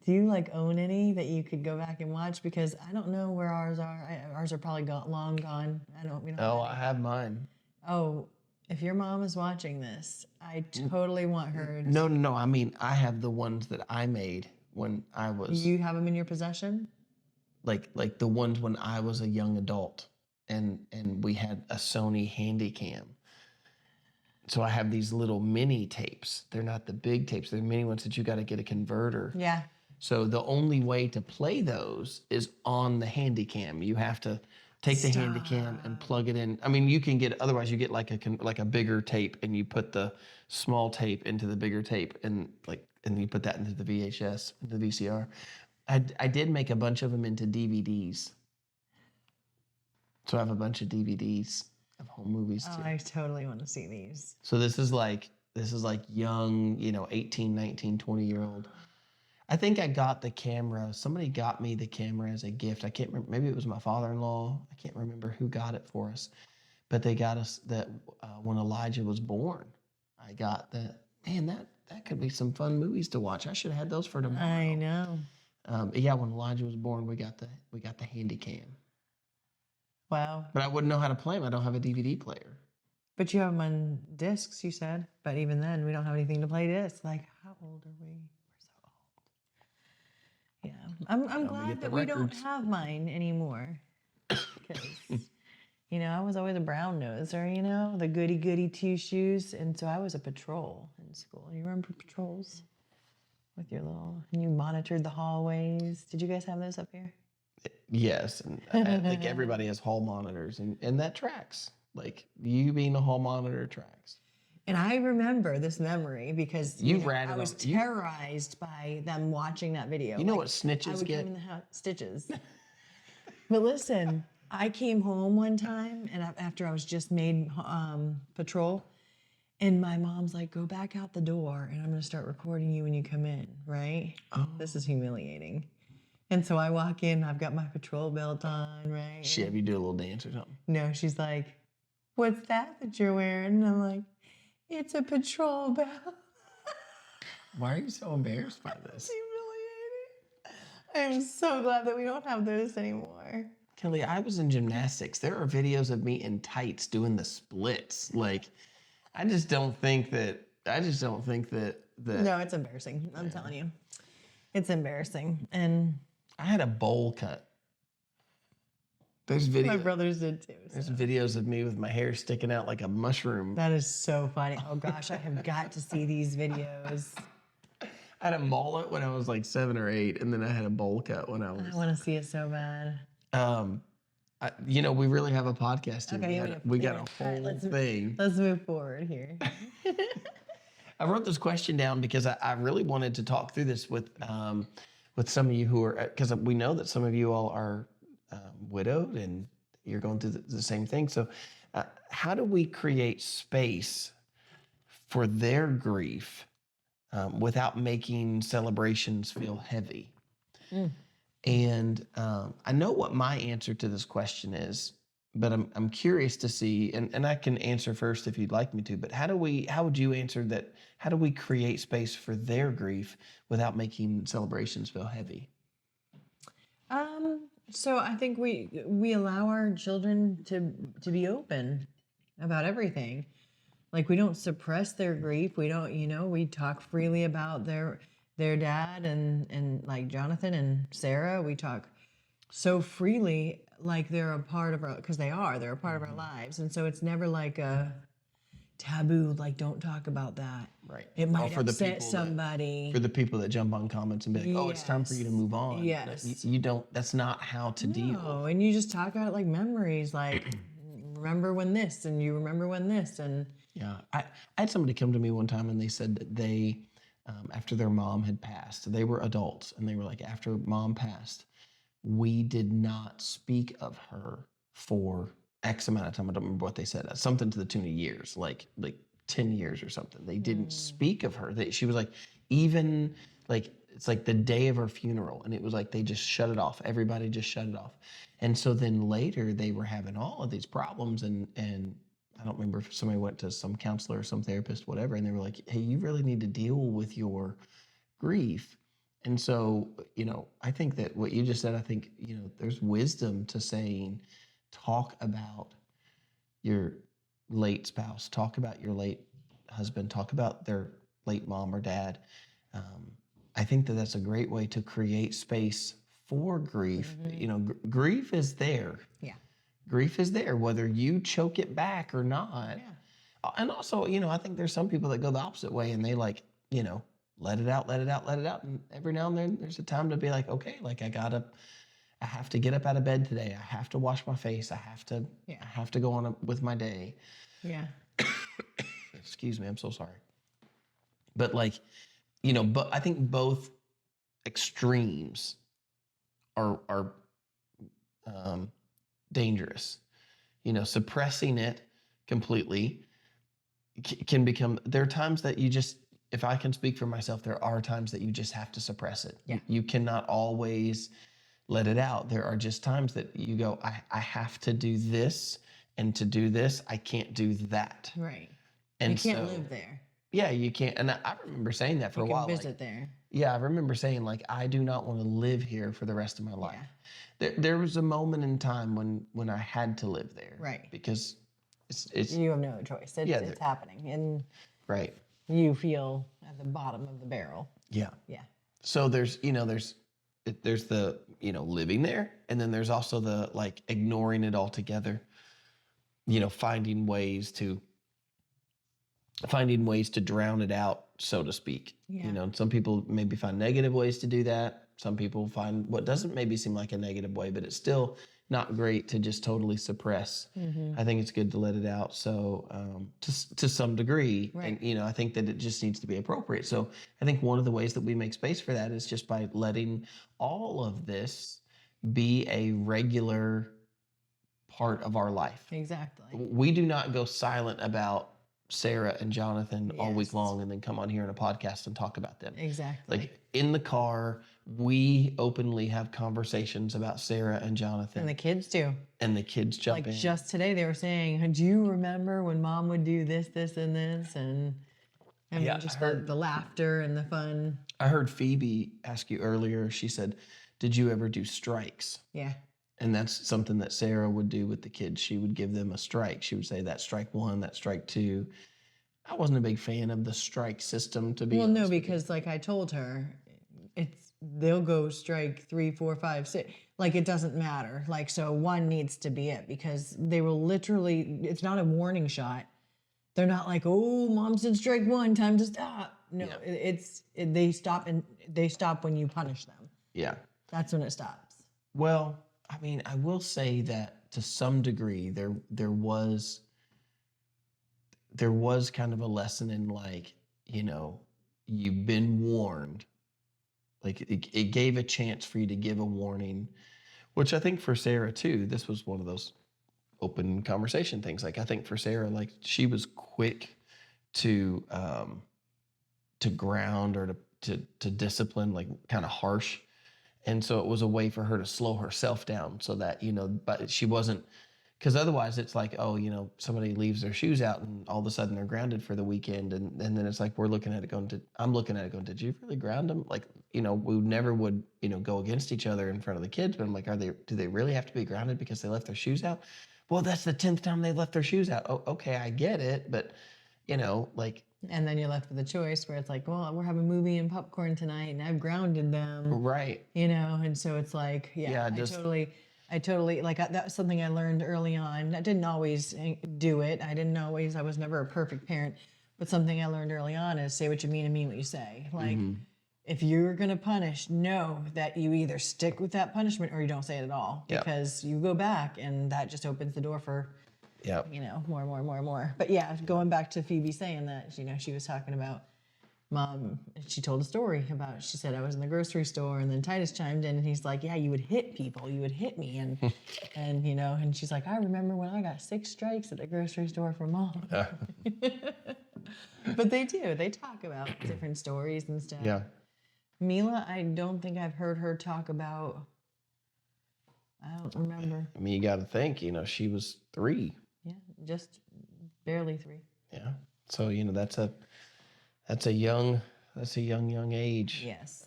Do you like own any that you could go back and watch? Because I don't know where ours are. Ours are probably long gone. We don't. Oh, I have mine. Oh, if your mom is watching this, I totally want her. No. I mean, I have the ones that I made when I was. You have them in your possession? Like the ones when I was a young adult, and we had a Sony Handycam. So I have these little mini tapes. They're not the big tapes. They're mini ones that you got to get a converter. Yeah. So the only way to play those is on the Handycam. You have to take the Handycam and plug it in. I mean, you can get, otherwise you get like a bigger tape and you put the small tape into the bigger tape and you put that into the VHS, into the VCR. I did make a bunch of them into DVDs. So I have a bunch of DVDs of home movies too. Oh, I totally want to see these. So this is like young, 18, 19, 20-year-old. I think I got the camera. Somebody got me the camera as a gift. I can't remember. Maybe it was my father-in-law. I can't remember who got it for us. But they got us that when Elijah was born. I got that. Man, that could be some fun movies to watch. I should have had those for tomorrow. I know. Yeah, when Elijah was born, we got the Handycam. Wow. But I wouldn't know how to play them. I don't have a DVD player. But you have them on discs, you said. But even then, we don't have anything to play discs. Like, how old are we? We're so old. Yeah. I'm glad that we don't have mine anymore. Because, I was always a brown noser, the goody two shoes. And so I was a patrol in school. You remember patrols? With your and you monitored the hallways. Did you guys have those up here? Yes, and I think everybody has hall monitors, and that tracks. Like, you being a hall monitor tracks. And I remember this memory because I was terrorized by them watching that video. You know what snitches I would get? Come in the house, stitches. But listen, I came home one time, and after I was just made patrol, and my mom's like, go back out the door, and I'm going to start recording you when you come in, right? Oh. This is humiliating. And so I walk in, I've got my patrol belt on, right? She have you do a little dance or something? No, she's like, what's that you're wearing? And I'm like, it's a patrol belt. Why are you so embarrassed by this? It's humiliating. I'm so glad that we don't have those anymore. Kelly, I was in gymnastics. There are videos of me in tights doing the splits. Like, I just don't think that. No, it's embarrassing. I'm telling you. It's embarrassing. And I had a bowl cut. There's My videos. brothers did too. There's So. videos of me with my hair sticking out like a mushroom. That is so funny. Oh gosh, I have got to see these videos. I had a mullet when I was like 7 or 8, and then I had a bowl cut when I I was. want to see it so bad. We really have a podcast here. Okay, We got a all whole right, thing. Let's move forward here. I wrote this question down because I really wanted to talk through this with some of you who are, because we know that some of you all are widowed and you're going through the same thing. So, how do we create space for their grief without making celebrations feel heavy? And I know what my answer to this question is, but I'm curious to see, and I can answer first if you'd like me to, but how would you answer that? How do we create space for their grief without making celebrations feel heavy? So I think we allow our children to be open about everything. Like we don't suppress their grief. We don't, we talk freely about their dad and like Jonathan and Sarah. We talk so freely like they're a part of our, because they're a part of our lives. And so it's never like a taboo, like don't talk about that. Right. It might for the upset people somebody. For the people that jump on comments and be like, "Oh, it's time for you to move on." Yes. You don't. That's not how to deal. No, and you just talk about like memories, like remember when this, and you remember when this, and Yeah, I had somebody come to me one time and they said that they, after their mom had passed, they were adults and they were like, after mom passed, we did not speak of her for X amount of time. I don't remember what they said. Something to the tune of years, like 10 years or something. They didn't speak of her. She was like, even like, it's like the day of her funeral. And it was like, they just shut it off. Everybody just shut it off. And so then later they were having all of these problems and I don't remember if somebody went to some counselor or some therapist, whatever, and they were like, hey, you really need to deal with your grief. And so, I think that what you just said, I think, there's wisdom to saying, talk about your late spouse, talk about your late husband, talk about their late mom or dad. I think that that's a great way to create space for grief. Grief is there. yeah, Grief is there, whether you choke it back or not. yeah, And also, I think there's some people that go the opposite way and they let it out, let it out, let it out. And every now and then there's a time to be like, okay, like I have to get up out of bed today. I have to wash my face. I have to go on with my day. yeah, Excuse me, I'm so sorry. But but I think both extremes are dangerous. Suppressing it completely can become. There are times that you just, if I can speak for myself, there are times that you just have to suppress it. Yeah. You cannot always let it out. There are just times that you go, I have to do this, and to do this, I can't do that. right. And You can't live there. Yeah, you can't. And I remember saying that for a You can while. visit there. Yeah, I remember saying like, I do not want to live here for the rest of my life. There was a moment in time when I had to live there. Right. Because it's You have no choice. It's happening, and right. you feel at the bottom of the barrel. Yeah. Yeah. So there's the, living there, and then there's also the like ignoring it altogether. Finding ways to drown it out, so to speak. Yeah. Some people maybe find negative ways to do that. Some people find what doesn't maybe seem like a negative way, but it's still not great to just totally suppress. I think it's good to let it out. So to some degree, Right. and I think that it just needs to be appropriate. So I think one of the ways that we make space for that is just by letting all of this be a regular part of our life. Exactly. We do not go silent about Sarah and Jonathan all week Yes. long and then come on here in a podcast and talk about them. Exactly. Like in the car, we openly have conversations about Sarah and Jonathan. And the kids do. And the kids jump Like in. just today, they were saying, "Do you remember when Mom would do this, this, and this?" And I mean, Yeah, just I heard- the laughter and the fun. I heard Phoebe ask you earlier, she said, did you ever do strikes? Yeah. And that's something that Sarah would do with the kids. She would give them a strike. She would say, that's strike one, that's strike two. I wasn't a big fan of the strike system, to be Well, honest no, with you. because like I told her, they'll go strike 3, 4, 5, 6. Like it doesn't matter. Like so, one needs to be it because they will literally. It's not a warning shot. They're not like, oh, mom said strike one, time to stop. No, Yeah. they stop and they stop when you punish them. Yeah. That's when it stops. Well, I mean, I will say that to some degree there was kind of a lesson in like, you've been warned. Like it gave a chance for you to give a warning, which I think for Sarah too, this was one of those open conversation things. Like I think for Sarah, like she was quick to ground or to discipline, like kind of harsh. And so it was a way for her to slow herself down so that, but she wasn't, because otherwise it's like, oh, somebody leaves their shoes out and all of a sudden they're grounded for the weekend. And then it's like, I'm looking at it going, did you really ground them? Like, we never would, go against each other in front of the kids, but I'm like, do they really have to be grounded because they left their shoes out? Well, that's the 10th time they left their shoes out. Oh, okay, I get it. But, like, and then you're left with a choice where it's like, well, we're having a movie and popcorn tonight, and I've grounded them, right. And so it's like, I totally like that's something I learned early on. I didn't always do it. I was never a perfect parent, but something I learned early on is say what you mean and mean what you say. Like, if you're gonna punish, know that you either stick with that punishment or you don't say it at all, because you go back and that just opens the door for. Yep. More. But yeah, going back to Phoebe saying that, she was talking about mom. She told a story about, she said, I was in the grocery store and then Titus chimed in and he's like, yeah, you would hit people. You would hit me. And, and she's like, I remember when I got 6 strikes at the grocery store from mom. But they do. They talk about different stories and stuff. Yeah. Mila, I don't think I've heard her talk about, I don't remember. I mean, you got to think, she was 3. Yeah, just barely 3. Yeah. So, that's a young age. Yes.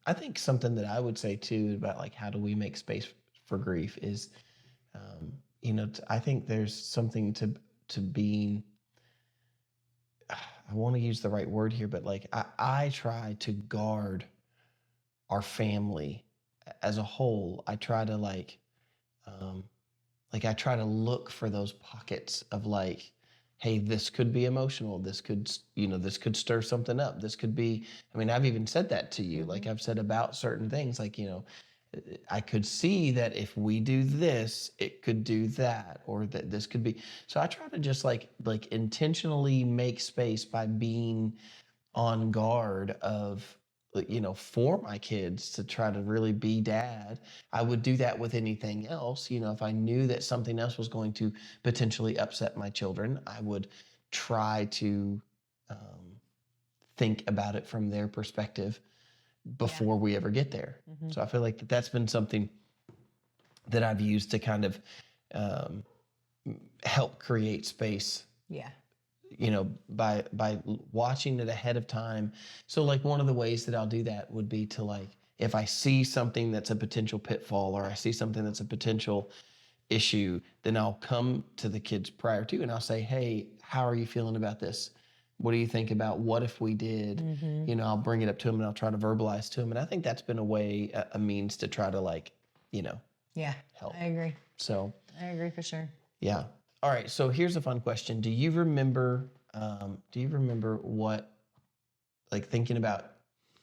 I think something that I would say too about like, how do we make space for grief is, I think there's something to being, I want to use the right word here, but like, I try to guard our family as a whole. I try to I try to look for those pockets of like, hey, this could be emotional. This could stir something up. This could be, I mean, I've even said that to you. Like I've said about certain things, like, I could see that if we do this, it could do that, or that this could be. So I try to just like intentionally make space by being on guard of, for my kids to try to really be dad. I would do that with anything else. If I knew that something else was going to potentially upset my children, I would try to think about it from their perspective before we ever get there. So I feel like that's been something that I've used to kind of help create space. Yeah. By watching it ahead of time. So like one of the ways that I'll do that would be to like, if I see something that's a potential pitfall or I see something that's a potential issue, then I'll come to the kids prior to and I'll say, hey, how are you feeling about this? What do you think about what if we did? I'll bring it up to them and I'll try to verbalize to them. And I think that's been a means to try to like, yeah, help. I agree. So I agree for sure. Yeah. All right, so here's a fun question. Do you remember what, like thinking about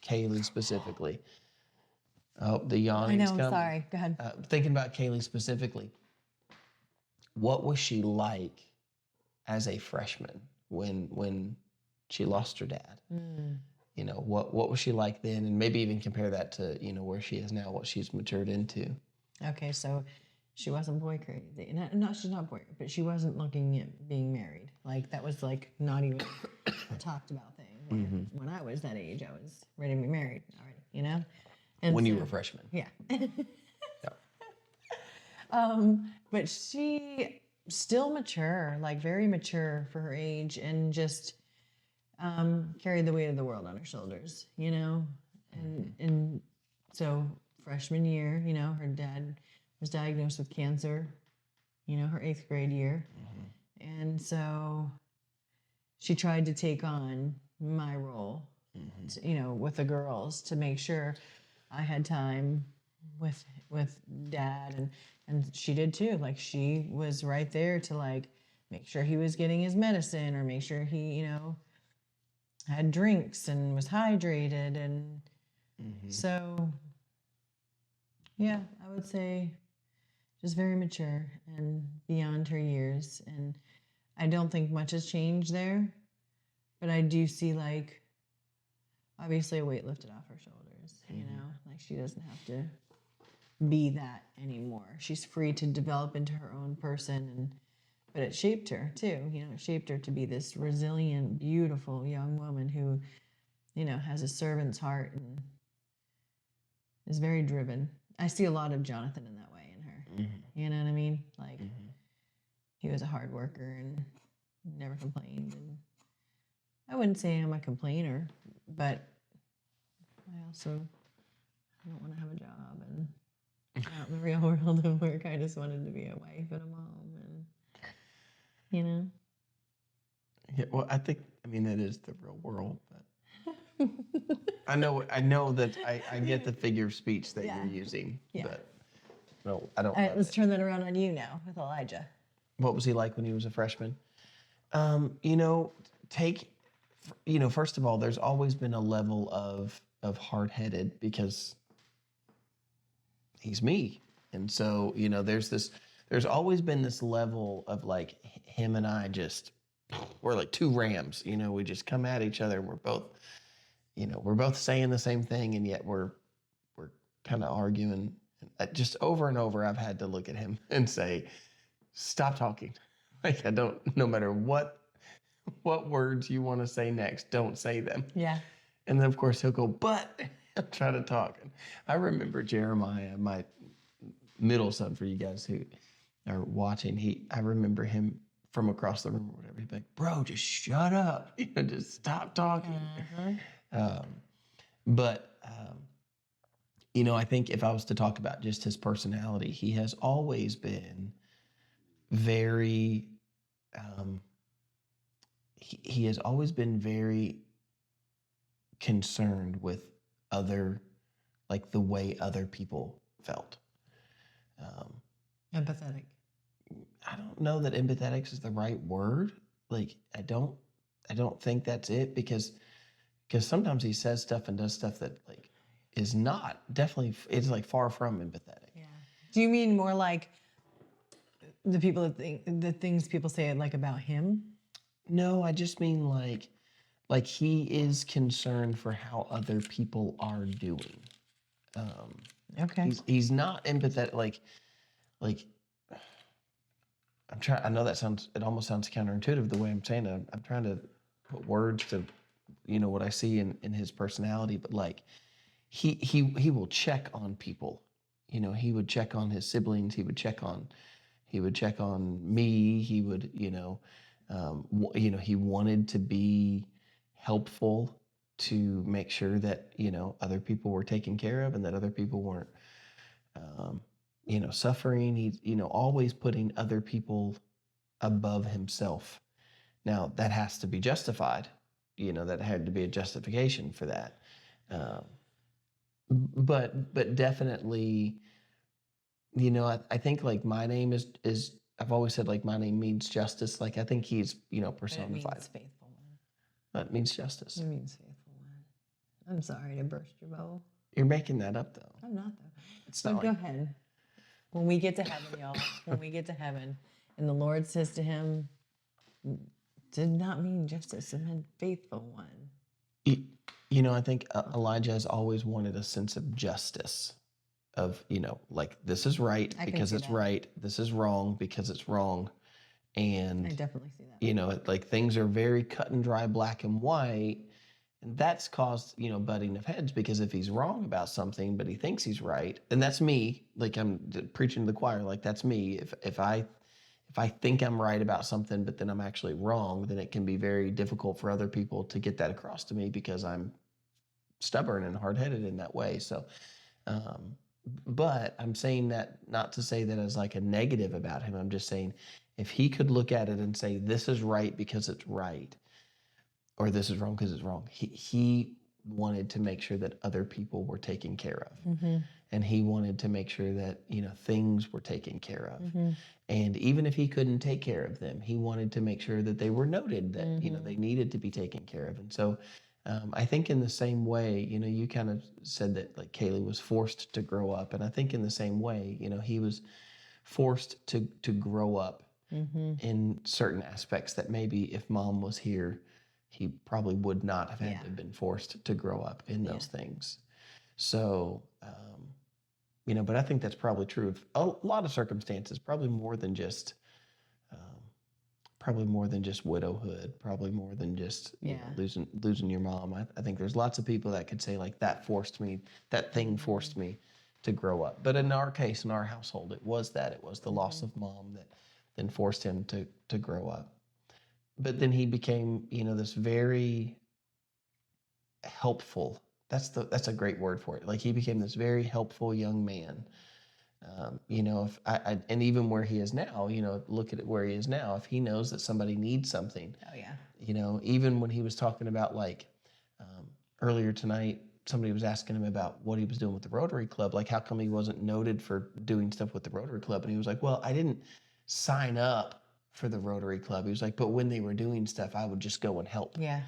Kaylee specifically? Oh, the yawning's I know, coming. sorry. Go ahead. Thinking about Kaylee specifically, what was she like as a freshman when she lost her dad? What was she like then? And maybe even compare that to, where she is now, what she's matured into. Okay, so she wasn't boy crazy. No, she's not boy, but she wasn't looking at being married. Like that was like not even a talked about thing. When I was that age, I was ready to be married already, And when you were a freshman. Yeah. Yeah. But she still mature, like very mature for her age, and just carried the weight of the world on her shoulders, And so freshman year, her dad was diagnosed with cancer, her 8th grade year. And so she tried to take on my role with the girls to make sure I had time with dad, and she did too. Like she was right there to like make sure he was getting his medicine or make sure he, had drinks and was hydrated. And so, yeah, I would say just very mature and beyond her years. And I don't think much has changed there, but I do see like obviously a weight lifted off her shoulders, like she doesn't have to be that anymore. She's free to develop into her own person, but it shaped her too. It shaped her to be this resilient, beautiful young woman who, has a servant's heart and is very driven. I see a lot of Jonathan in that way in her. You know what I mean? Like he was a hard worker and never complained. And I wouldn't say I'm a complainer, but I also don't want to have a job and out in the real world of work. I just wanted to be a wife and a mom, and Yeah, well, I mean, that is the real world, but I know that I get the figure of speech that you're using, but no, I don't. All right, let's turn that around on you now with Elijah. What was he like when he was a freshman? First of all, there's always been a level of hard-headed because he's me. And so, there's always been this level of like him and I we're like two rams, we just come at each other and we're both saying the same thing and yet we're kind of arguing. Just over and over, I've had to look at him and say, stop talking. Like no matter what words you want to say next, don't say them. Yeah. And then of course he'll go, but I'll try to talk. And I remember Jeremiah, my middle son, for you guys who are watching, I remember him from across the room or whatever. He'd be like, bro, just shut up. Just stop talking. I think if I was to talk about just his personality, he has always been very, he has always been very concerned with the way other people felt. Empathetic. I don't know that empathetic is the right word. Like, I don't think that's it because sometimes he says stuff and does stuff that like is not definitely, it's like far from empathetic. Yeah. Do you mean more like the things people say like about him? No, I just mean like he is concerned for how other people are doing. Okay. He's not empathetic. Like I know it almost sounds counterintuitive the way I'm saying it. I'm trying to put words to, what I see in his personality, but like he will check on people. He would check on his siblings. He would check on me. He would, he wanted to be helpful to make sure that, other people were taken care of and that other people weren't, suffering. He's, always putting other people above himself. Now that has to be justified, that had to be a justification for that. But definitely, I think like my name is I've always said like my name means justice. Like I think he's, personified. It means faithful one. That means justice. It means faithful one. I'm sorry to burst your bubble. You're making that up though. I'm not though. It's But not go like, ahead. When we get to heaven, y'all, when we get to heaven, and the Lord says to him, did not mean justice, it meant faithful one. I think Elijah has always wanted a sense of justice of, like this is right because it's right. This is wrong because it's wrong. And I definitely see that. Like things are very cut and dry, black and white. And that's caused, butting of heads because if he's wrong about something, but he thinks he's right, and that's me, like I'm preaching to the choir, like that's me. If I think I'm right about something, but then I'm actually wrong, then it can be very difficult for other people to get that across to me because I'm stubborn and hard-headed in that way. So, but I'm saying that not to say that as like a negative about him. I'm just saying if he could look at it and say, this is right because it's right, or this is wrong because it's wrong, he wanted to make sure that other people were taken care of. And he wanted to make sure that, things were taken care of. And even if he couldn't take care of them, he wanted to make sure that they were noted, that, they needed to be taken care of. And so I think in the same way, you kind of said that like Kaylee was forced to grow up. And I think in the same way, he was forced to grow up in certain aspects that maybe if mom was here, he probably would not have had to have been forced to grow up in those things. So, but I think that's probably true of a lot of circumstances, probably more than just widowhood, probably more than just losing your mom. I think there's lots of people that could say like that thing forced me to grow up. But in our case, in our household, it was the loss of mom that then forced him to grow up. But then he became, this very helpful. That's a great word for it. Like he became this very helpful young man. If and even where he is now, look at it where he is now. If he knows that somebody needs something, even when he was talking about like earlier tonight, somebody was asking him about what he was doing with the Rotary Club. Like, how come he wasn't noted for doing stuff with the Rotary Club? And he was like, well, I didn't sign up for the Rotary Club. He was like, but when they were doing stuff, I would just go and help. Yeah.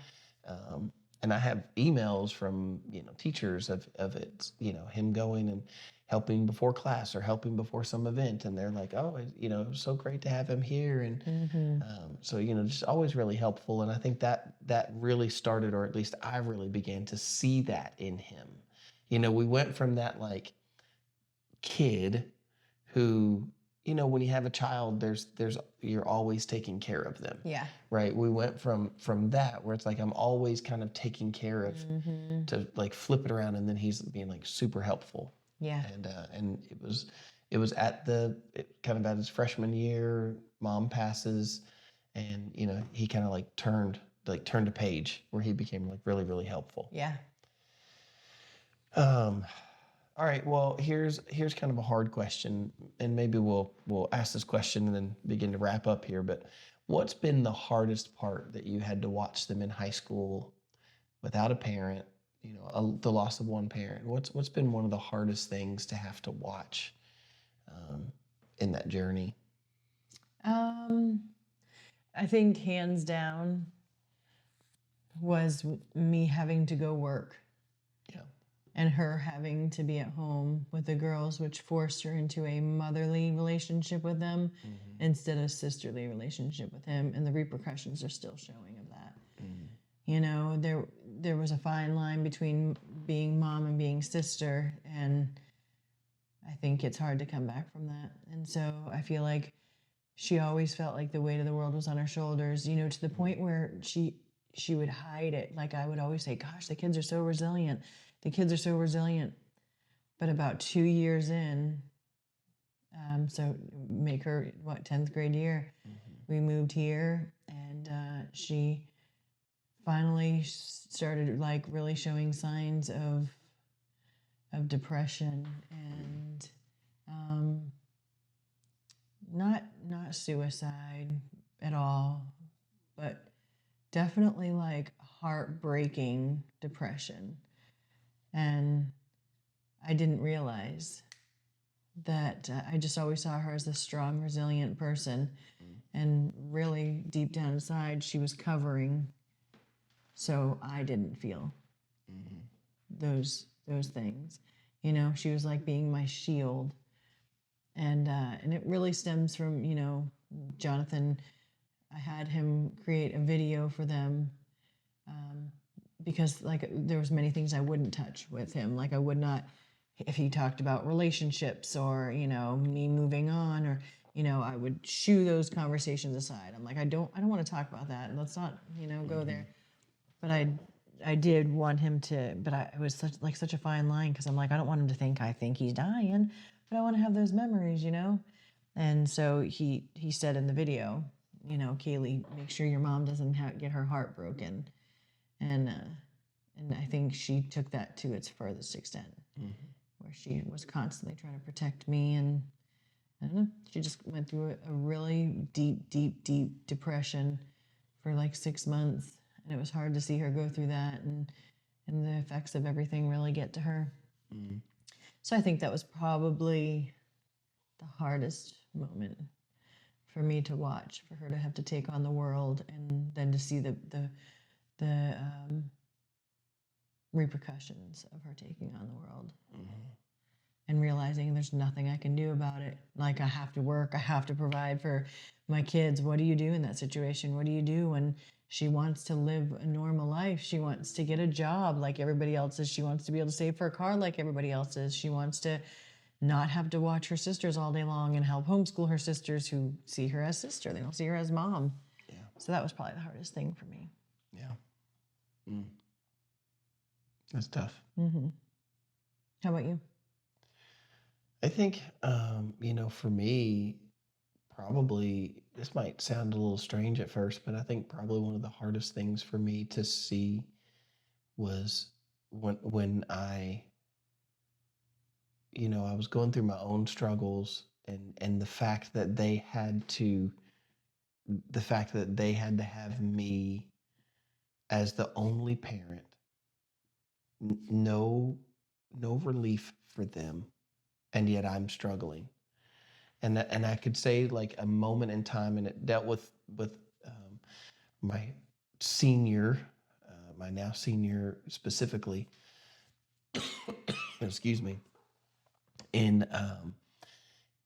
And I have emails from, teachers of it, him going and helping before class or helping before some event. And they're like, oh, it was so great to have him here. And so, just always really helpful. And I think that really started, or at least I really began to see that in him. We went from that like kid who, when you have a child, you're always taking care of them. Yeah. Right. We went from that where it's like I'm always kind of taking care of to like flip it around, and then he's being like super helpful. Yeah. And it was kind of at his freshman year, mom passes, and he kind of like turned a page where he became like really, really helpful. Yeah. All right. Well, here's kind of a hard question, and maybe we'll ask this question and then begin to wrap up here. But what's been the hardest part that you had to watch them in high school without a parent? The loss of one parent. What's been one of the hardest things to have to watch in that journey? I think hands down was me having to go work. Yeah. And her having to be at home with the girls, which forced her into a motherly relationship with them instead of a sisterly relationship with him. And the repercussions are still showing of that. There was a fine line between being mom and being sister. And I think it's hard to come back from that. And so I feel like she always felt like the weight of the world was on her shoulders, to the point where she would hide it. Like I would always say, gosh, the kids are so resilient. The kids are so resilient. But about 2 years in, so make her, 10th grade year, we moved here, and she finally started like really showing signs of depression and not suicide at all, but definitely like heartbreaking depression. And I didn't realize that I just always saw her as a strong, resilient person. And really deep down inside, she was covering, so I didn't feel those things. She was like being my shield. And it really stems from, Jonathan. I had him create a video for them because like there was many things I wouldn't touch with him. Like I would not, if he talked about relationships or, me moving on, or, I would shoo those conversations aside. I'm like, I don't want to talk about that. Let's not, go there. But I did want him to, but it was such a fine line, because I'm like, I don't want him to think I think he's dying, but I want to have those memories, And so he said in the video, Kaylee, make sure your mom doesn't get her heart broken. And I think she took that to its furthest extent, where she was constantly trying to protect me. And I don't know, she just went through a really deep, deep, deep depression for like 6 months. And it was hard to see her go through that. And and the effects of everything really get to her. Mm. So I think that was probably the hardest moment for me to watch, for her to have to take on the world and then to see the repercussions of her taking on the world. Mm-hmm. And realizing there's nothing I can do about it. Like, I have to work, I have to provide for my kids. What do you do in that situation? What do you do when she wants to live a normal life? She wants to get a job like everybody else is. She wants to be able to save for a car like everybody else is. She wants to not have to watch her sisters all day long and help homeschool her sisters who see her as sister. They don't see her as mom. Yeah. So that was probably the hardest thing for me. Yeah. Mm. That's tough. Mm-hmm. How about you? I think, for me, probably this might sound a little strange at first, but I think probably one of the hardest things for me to see was when I was going through my own struggles, and the fact that they had to have me as the only parent, no relief for them, and yet I'm struggling. And I could say like a moment in time, and it dealt with um, my senior, my now senior specifically. Excuse me. In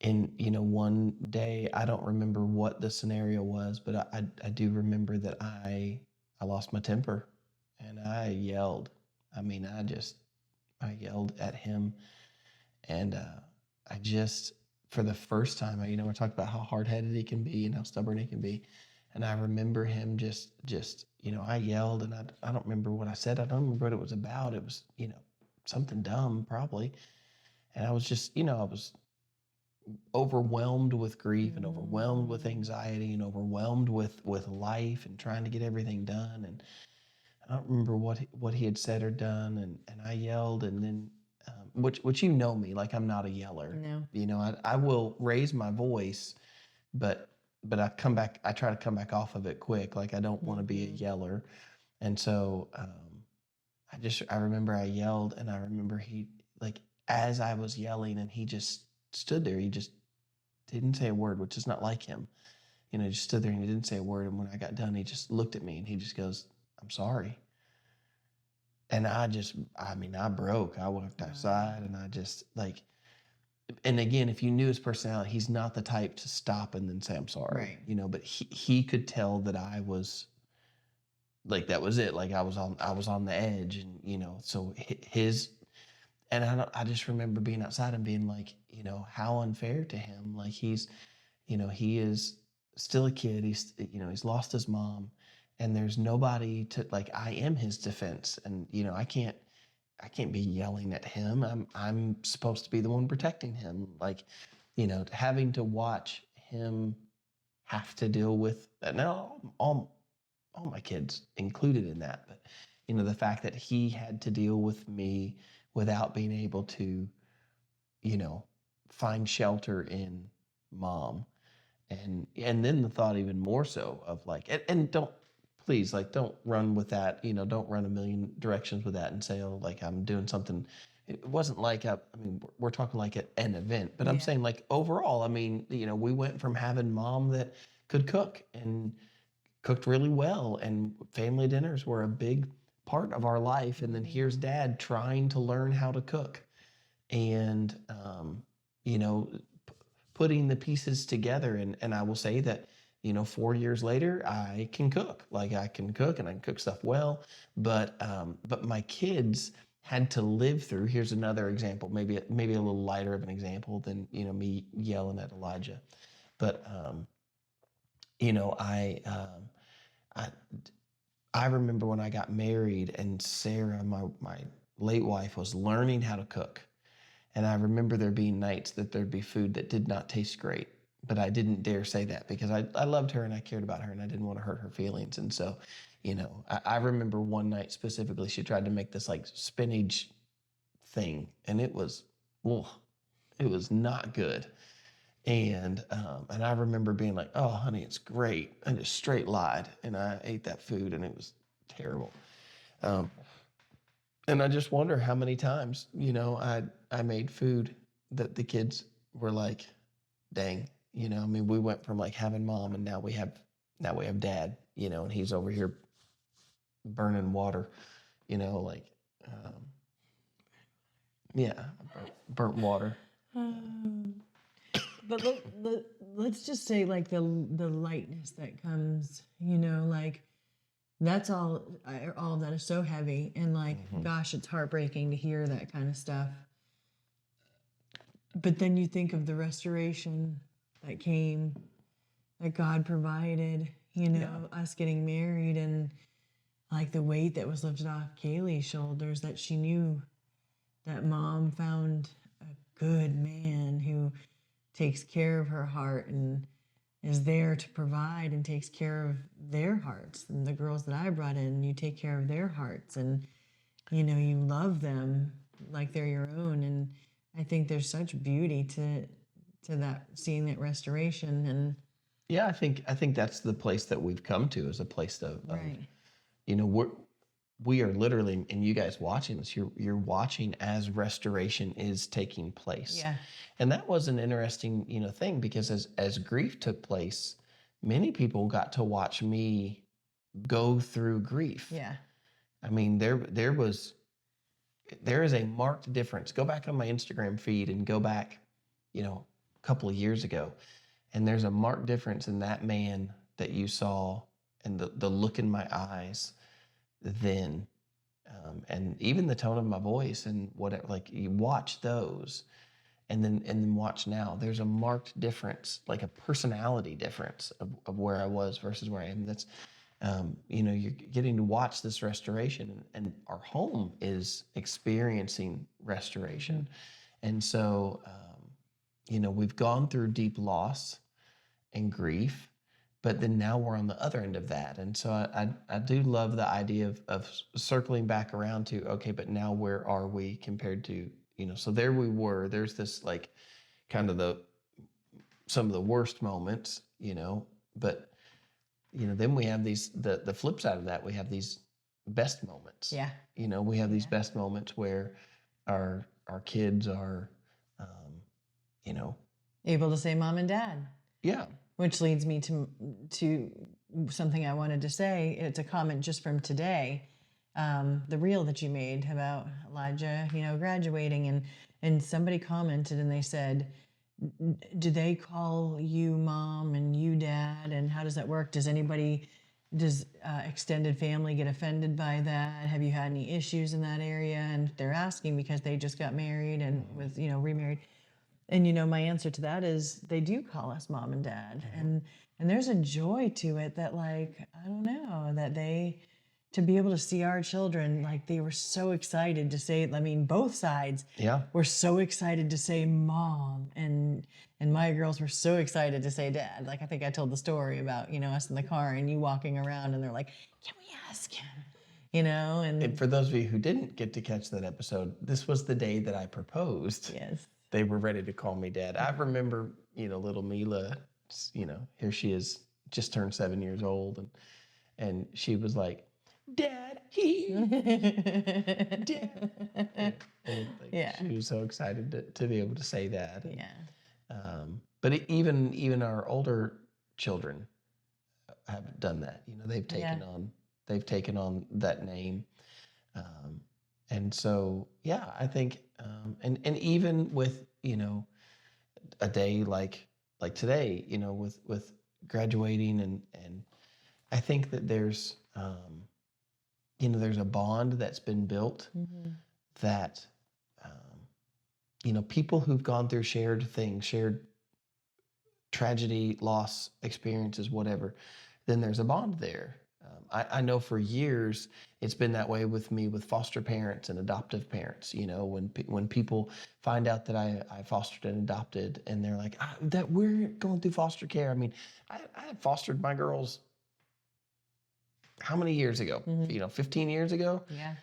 one day, I don't remember what the scenario was, but I do remember that I lost my temper, and I yelled. I mean, I yelled at him, and I just, for the first time, we're talking about how hard-headed he can be and how stubborn he can be. And I remember him just, I yelled, and I don't remember what I said. I don't remember what it was about. It was, something dumb probably. And I was just, I was overwhelmed with grief and overwhelmed with anxiety and overwhelmed with life and trying to get everything done. And I don't remember what he had said or done, and I yelled, and then which me, like I'm not a yeller. No. I will raise my voice, but I try to come back off of it quick. Like I don't want to be a yeller, and so I remember I yelled, and I remember he, like, as I was yelling, and he just stood there. He just didn't say a word, which is not like him. Just stood there and he didn't say a word. And when I got done, he just looked at me and he just goes, "I'm sorry." And I broke. I walked outside, and I just like, and again, if you knew his personality, he's not the type to stop and then say, "I'm sorry." Right. But he could tell that I was like, that was it. Like I was on the edge, and so his, and I just remember being outside and being like, how unfair to him. Like he is still a kid. He's lost his mom, and there's nobody to, like, I am his defense, and I can't be yelling at him. I'm supposed to be the one protecting him. Like, having to watch him have to deal with, now all my kids included in that, but the fact that he had to deal with me without being able to, you know, find shelter in mom. And then the thought even more so of like, and don't, please, like, don't run with that, don't run a million directions with that and say, oh, like I'm doing something. It wasn't like I mean, we're talking like an event, but I'm Yeah. saying like overall, I mean, we went from having mom that could cook and cooked really well, and family dinners were a big part of our life. And then here's dad trying to learn how to cook, and you know, putting the pieces together. And I will say that 4 years later, I can cook. Like I can cook, and I can cook stuff well. But my kids had to live through. Here's another example, maybe a little lighter of an example than me yelling at Elijah. But you know, I I remember when I got married, and Sarah, my late wife, was learning how to cook. And I remember there being nights that there'd be food that did not taste great, but I didn't dare say that because I loved her and I cared about her and I didn't want to hurt her feelings. And so, I remember one night specifically, she tried to make this like spinach thing, and oh, it was not good. And I remember being like, "Oh, honey, it's great." I just straight lied, and I ate that food, and it was terrible. Um, And I just wonder how many times, I made food that the kids were like, dang, I mean, we went from like having mom and now we have dad, and he's over here burning water, like, um, yeah, burnt water. But let's just say like the lightness that comes, like that's all of that is so heavy, and like gosh, it's heartbreaking to hear that kind of stuff. But then you think of the restoration that came, that God provided, us getting married, and like the weight that was lifted off Kaylee's shoulders, that she knew that mom found a good man who takes care of her heart and is there to provide and takes care of their hearts. And the girls that I brought in, you take care of their hearts, and you love them like they're your own. And I think there's such beauty to that, seeing that restoration. And Yeah, I think that's the place that we've come to, is a place of right. we are literally, and you guys watching this, you're watching as restoration is taking place. Yeah. And that was an interesting, thing, because as grief took place, many people got to watch me go through grief. Yeah. I mean, there is a marked difference. Go back on my Instagram feed and go back, a couple of years ago, and there's a marked difference in that man that you saw, and the look in my eyes then, and even the tone of my voice and whatever. Like, you watch those, and then watch now. There's a marked difference, like a personality difference of where I was versus where I am. That's, you're getting to watch this restoration, and our home is experiencing restoration. And so, we've gone through deep loss and grief, but then now we're on the other end of that. And so I do love the idea of circling back around to, okay, but now where are we compared to, so there we were, there's this like kind of some of the worst moments, but, then we have the flip side of that, we have these best moments. Yeah. We have these best moments where our kids are, you know, Able to say mom and dad. yeah, Which leads me to something I wanted to say. It's a comment just from today, the reel that you made about Elijah, graduating, and somebody commented and they said, "Do they call you mom and you dad? And how does that work? Does extended family get offended by that? Have you had any issues in that area?" And they're asking because they just got married and remarried. And my answer to that is they do call us mom and dad. And there's a joy to it that, like, I don't know, that to be able to see our children, like, they were so excited to say, I mean, both sides yeah, were so excited to say mom, and my girls were so excited to say dad. Like, I think I told the story about, us in the car and you walking around and they're like, "Can we ask him?" And for those of you who didn't get to catch that episode, this was the day that I proposed. Yes. They were ready to call me dad. I remember, little Mila, here she is, just turned 7 years old, and she was like, "Dad, dad." And, like, Yeah. she was so excited to be able to say that. And, Yeah. but even our older children have done that. They've taken on that name. And so, yeah, I think, and even with, a day like today, with graduating, and I think that there's, there's a bond that's been built that, people who've gone through shared things, shared tragedy, loss, experiences, whatever, then there's a bond there. I know for years it's been that way with me, with foster parents and adoptive parents. When people find out that I fostered and adopted, and they're like, that we're going through foster care. I mean, I fostered my girls how many years ago? 15 years ago? Yeah.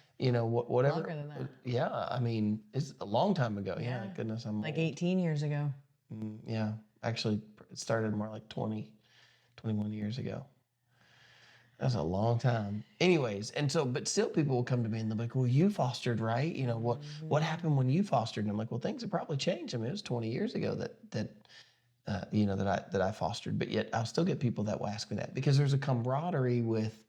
Whatever. Longer than that. Yeah, I mean, it's a long time ago. Yeah, Yeah. goodness, I'm Like old. 18 years ago. Yeah, actually, it started more like 20, 21 years ago. That's a long time. Anyways, and so, but still people will come to me and they'll be like, well, you fostered, right? You know, what happened when you fostered? And I'm like, well, things have probably changed. I mean, it was 20 years ago that I fostered, but yet I'll still get people that will ask me that because there's a camaraderie with,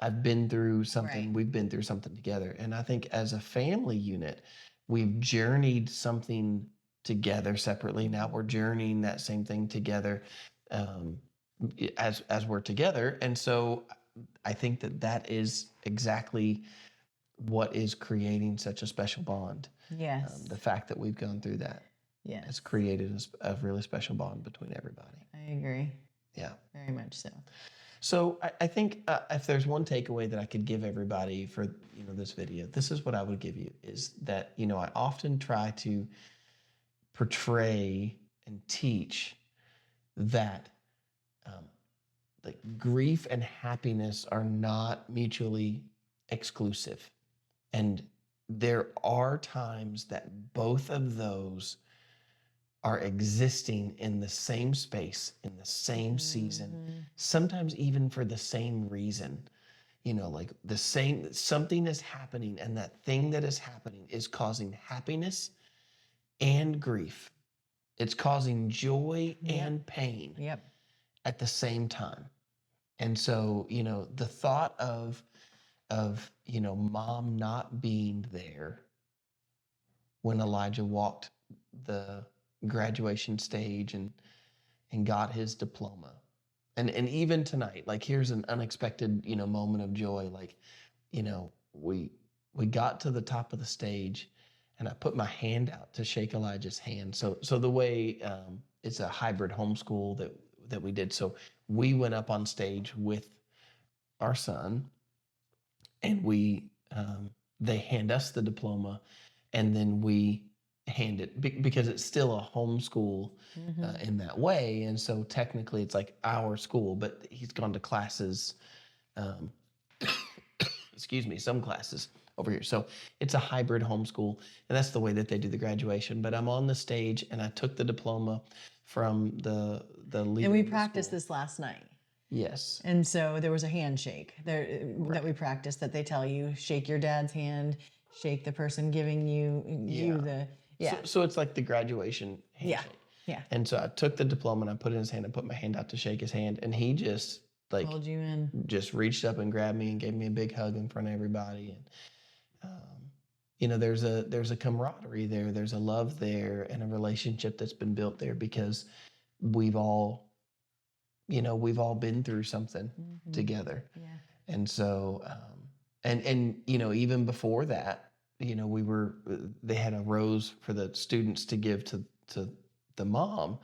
I've been through something, Right. we've been through something together. And I think as a family unit, we've journeyed something together separately. Now we're journeying that same thing together um, as we're together. And so I think that is exactly what is creating such a special bond. Yes. The fact that we've gone through that Yes. has created a really special bond between everybody. I agree. Yeah. Very much so. So I think if there's one takeaway that I could give everybody for this video, this is what I would give you is that I often try to portray and teach that like grief and happiness are not mutually exclusive, and there are times that both of those are existing in the same space, in the same season, sometimes even for the same reason. Like the same, something is happening, and that thing that is happening is causing happiness and grief. It's causing joy and pain Yep. at the same time. And so, the thought of mom not being there when Elijah walked the graduation stage and got his diploma. And even tonight, like here's an unexpected, moment of joy. Like, we got to the top of the stage and I put my hand out to shake Elijah's hand. So the way it's a hybrid homeschool that we did. So we went up on stage with our son and they hand us the diploma and then we hand it because it's still a homeschool in that way. And so technically it's like our school, but he's gone to classes, some classes over here. So it's a hybrid homeschool and that's the way that they do the graduation. But I'm on the stage and I took the diploma from the leader. And we practiced this last night. Yes. And so there was a handshake there that we practiced that they tell you, shake your dad's hand, shake the person giving you the. So it's like the graduation handshake. Yeah. And so I took the diploma and I put it in his hand and put my hand out to shake his hand. And he just Pulled you in. Just reached up and grabbed me and gave me a big hug in front of everybody. And, there's a camaraderie there. There's a love there and a relationship that's been built there because we've all been through something together. Yeah. And so, even before that, they had a rose for the students to give to the mom.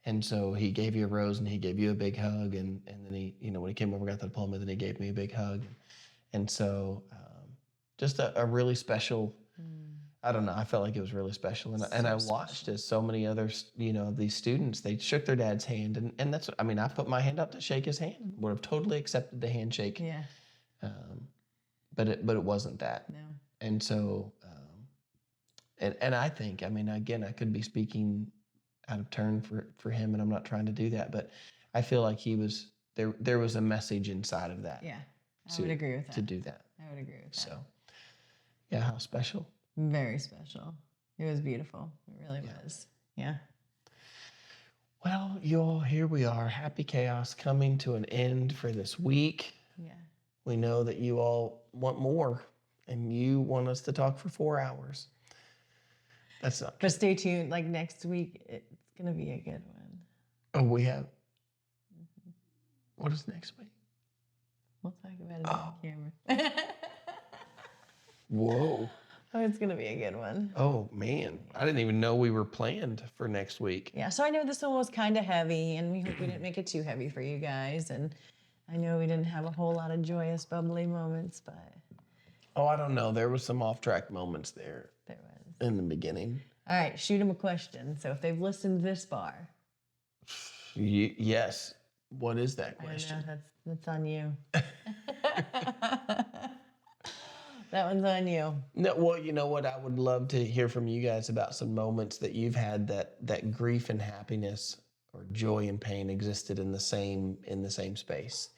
And so he gave you a rose and he gave you a big hug. And then he, when he came over, got the diploma, then he gave me a big hug. And so, just a really special, I don't know, I felt like it was really special. And I watched as so many others, these students, they shook their dad's hand. And that's, I put my hand up to shake his hand, would have totally accepted the handshake. Yeah. But it wasn't that. No. And so, and I think, again, I could be speaking out of turn for him, and I'm not trying to do that, but I feel like there was a message inside of that. Yeah, I would agree with that. To do that. I would agree with that. So, yeah, how special. Very special. It was beautiful. It really was. Yeah. Well, y'all, here we are. Happy Chaos coming to an end for this week. Yeah. We know that you all want more, and you want us to talk for 4 hours. That's not. But stay tuned. Like next week, it's gonna be a good one. Oh, we have. What is next week? We'll talk about it on camera. Whoa. Oh, it's gonna be a good one. Oh man, I didn't even know we were planned for next week. Yeah, so I know this one was kind of heavy, and we hope we didn't make it too heavy for you guys. And I know we didn't have a whole lot of joyous, bubbly moments, but Oh, I don't know. There was some off-track moments there there was. in the beginning. All right, shoot them a question. So if they've listened this far, Yes. What is that I question? know that's on you. That one's on you. No, well, you know what? I would love to hear from you guys about some moments that you've had that grief and happiness or joy and pain existed in the same space.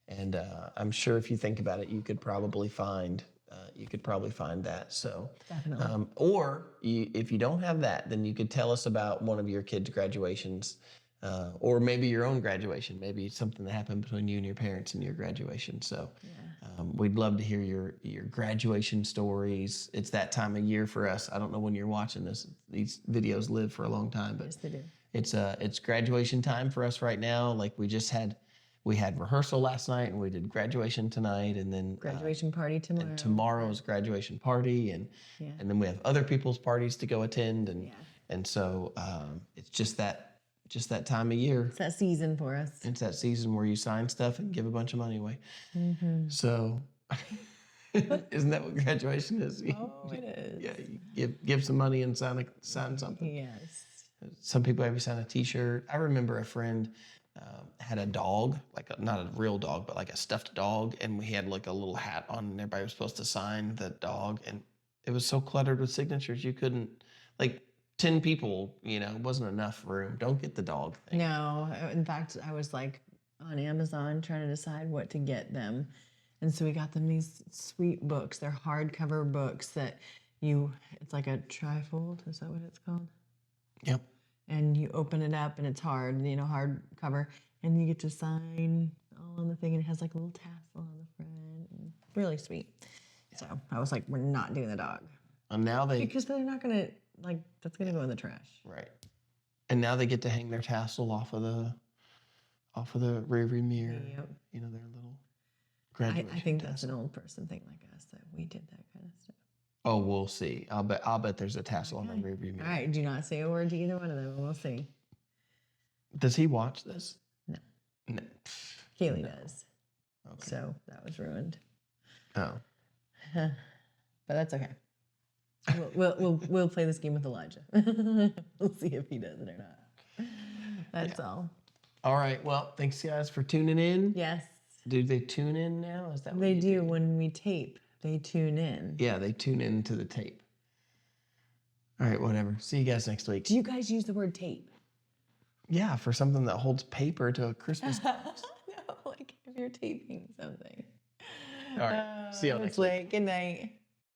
And I'm sure if you think about it, you could probably find that. So, Definitely. if you don't have that, then you could tell us about one of your kids' graduations, or maybe your own graduation. Maybe something that happened between you and your parents in your graduation. So, we'd love to hear your graduation stories. It's that time of year for us. I don't know when you're watching this. These videos live for a long time, but Yes, they do. it's graduation time for us right now. Like we had rehearsal last night, and we did graduation tonight, and then Graduation party tomorrow. and tomorrow's graduation party, and then we have other people's parties to go attend, and so it's just that time of year. It's that season for us. It's that season where you sign stuff and give a bunch of money away. So, isn't that what graduation is? Oh, it is. Yeah, you give some money and sign something. Yes. Some people have you sign a T-shirt. I remember a friend had a dog, not a real dog, but like a stuffed dog, and we had like a little hat on, and everybody was supposed to sign the dog, and it was so cluttered with signatures you couldn't, like 10 people, it wasn't enough room. Don't get the dog thing. No, in fact, I was like on Amazon trying to decide what to get them. And so we got them these sweet books. They're hardcover books that it's like a trifold. Is that what it's called? Yep. And you open it up and it's hardcover. And you get to sign all on the thing. And it has like a little tassel on the front. And really sweet. So I was like, we're not doing the dog. And now Because they're not going to, that's going to go in the trash. Right. And now they get to hang their tassel off of the rearview mirror. Yep. Their little graduation I think tassel. that's an old person thing like us that we did that kind of stuff. Oh, we'll see. I'll bet there's a tassel on the rearview mirror. All right, do not say a word to either one of them. We'll see. Does he watch this? No. No. Kaylee does. Okay. So that was ruined. Oh. But that's okay. We'll play this game with Elijah. We'll see if he does it or not. That's all. All right. Well, thanks guys for tuning in. Yes. Do they tune in now? Is that what They you do when we tape. They tune in. Yeah, they tune into the tape. All right, whatever. See you guys next week. Do you guys use the word tape? Yeah, for something that holds paper to a Christmas box. No, like if you're taping something. All right. See you next week. Good night.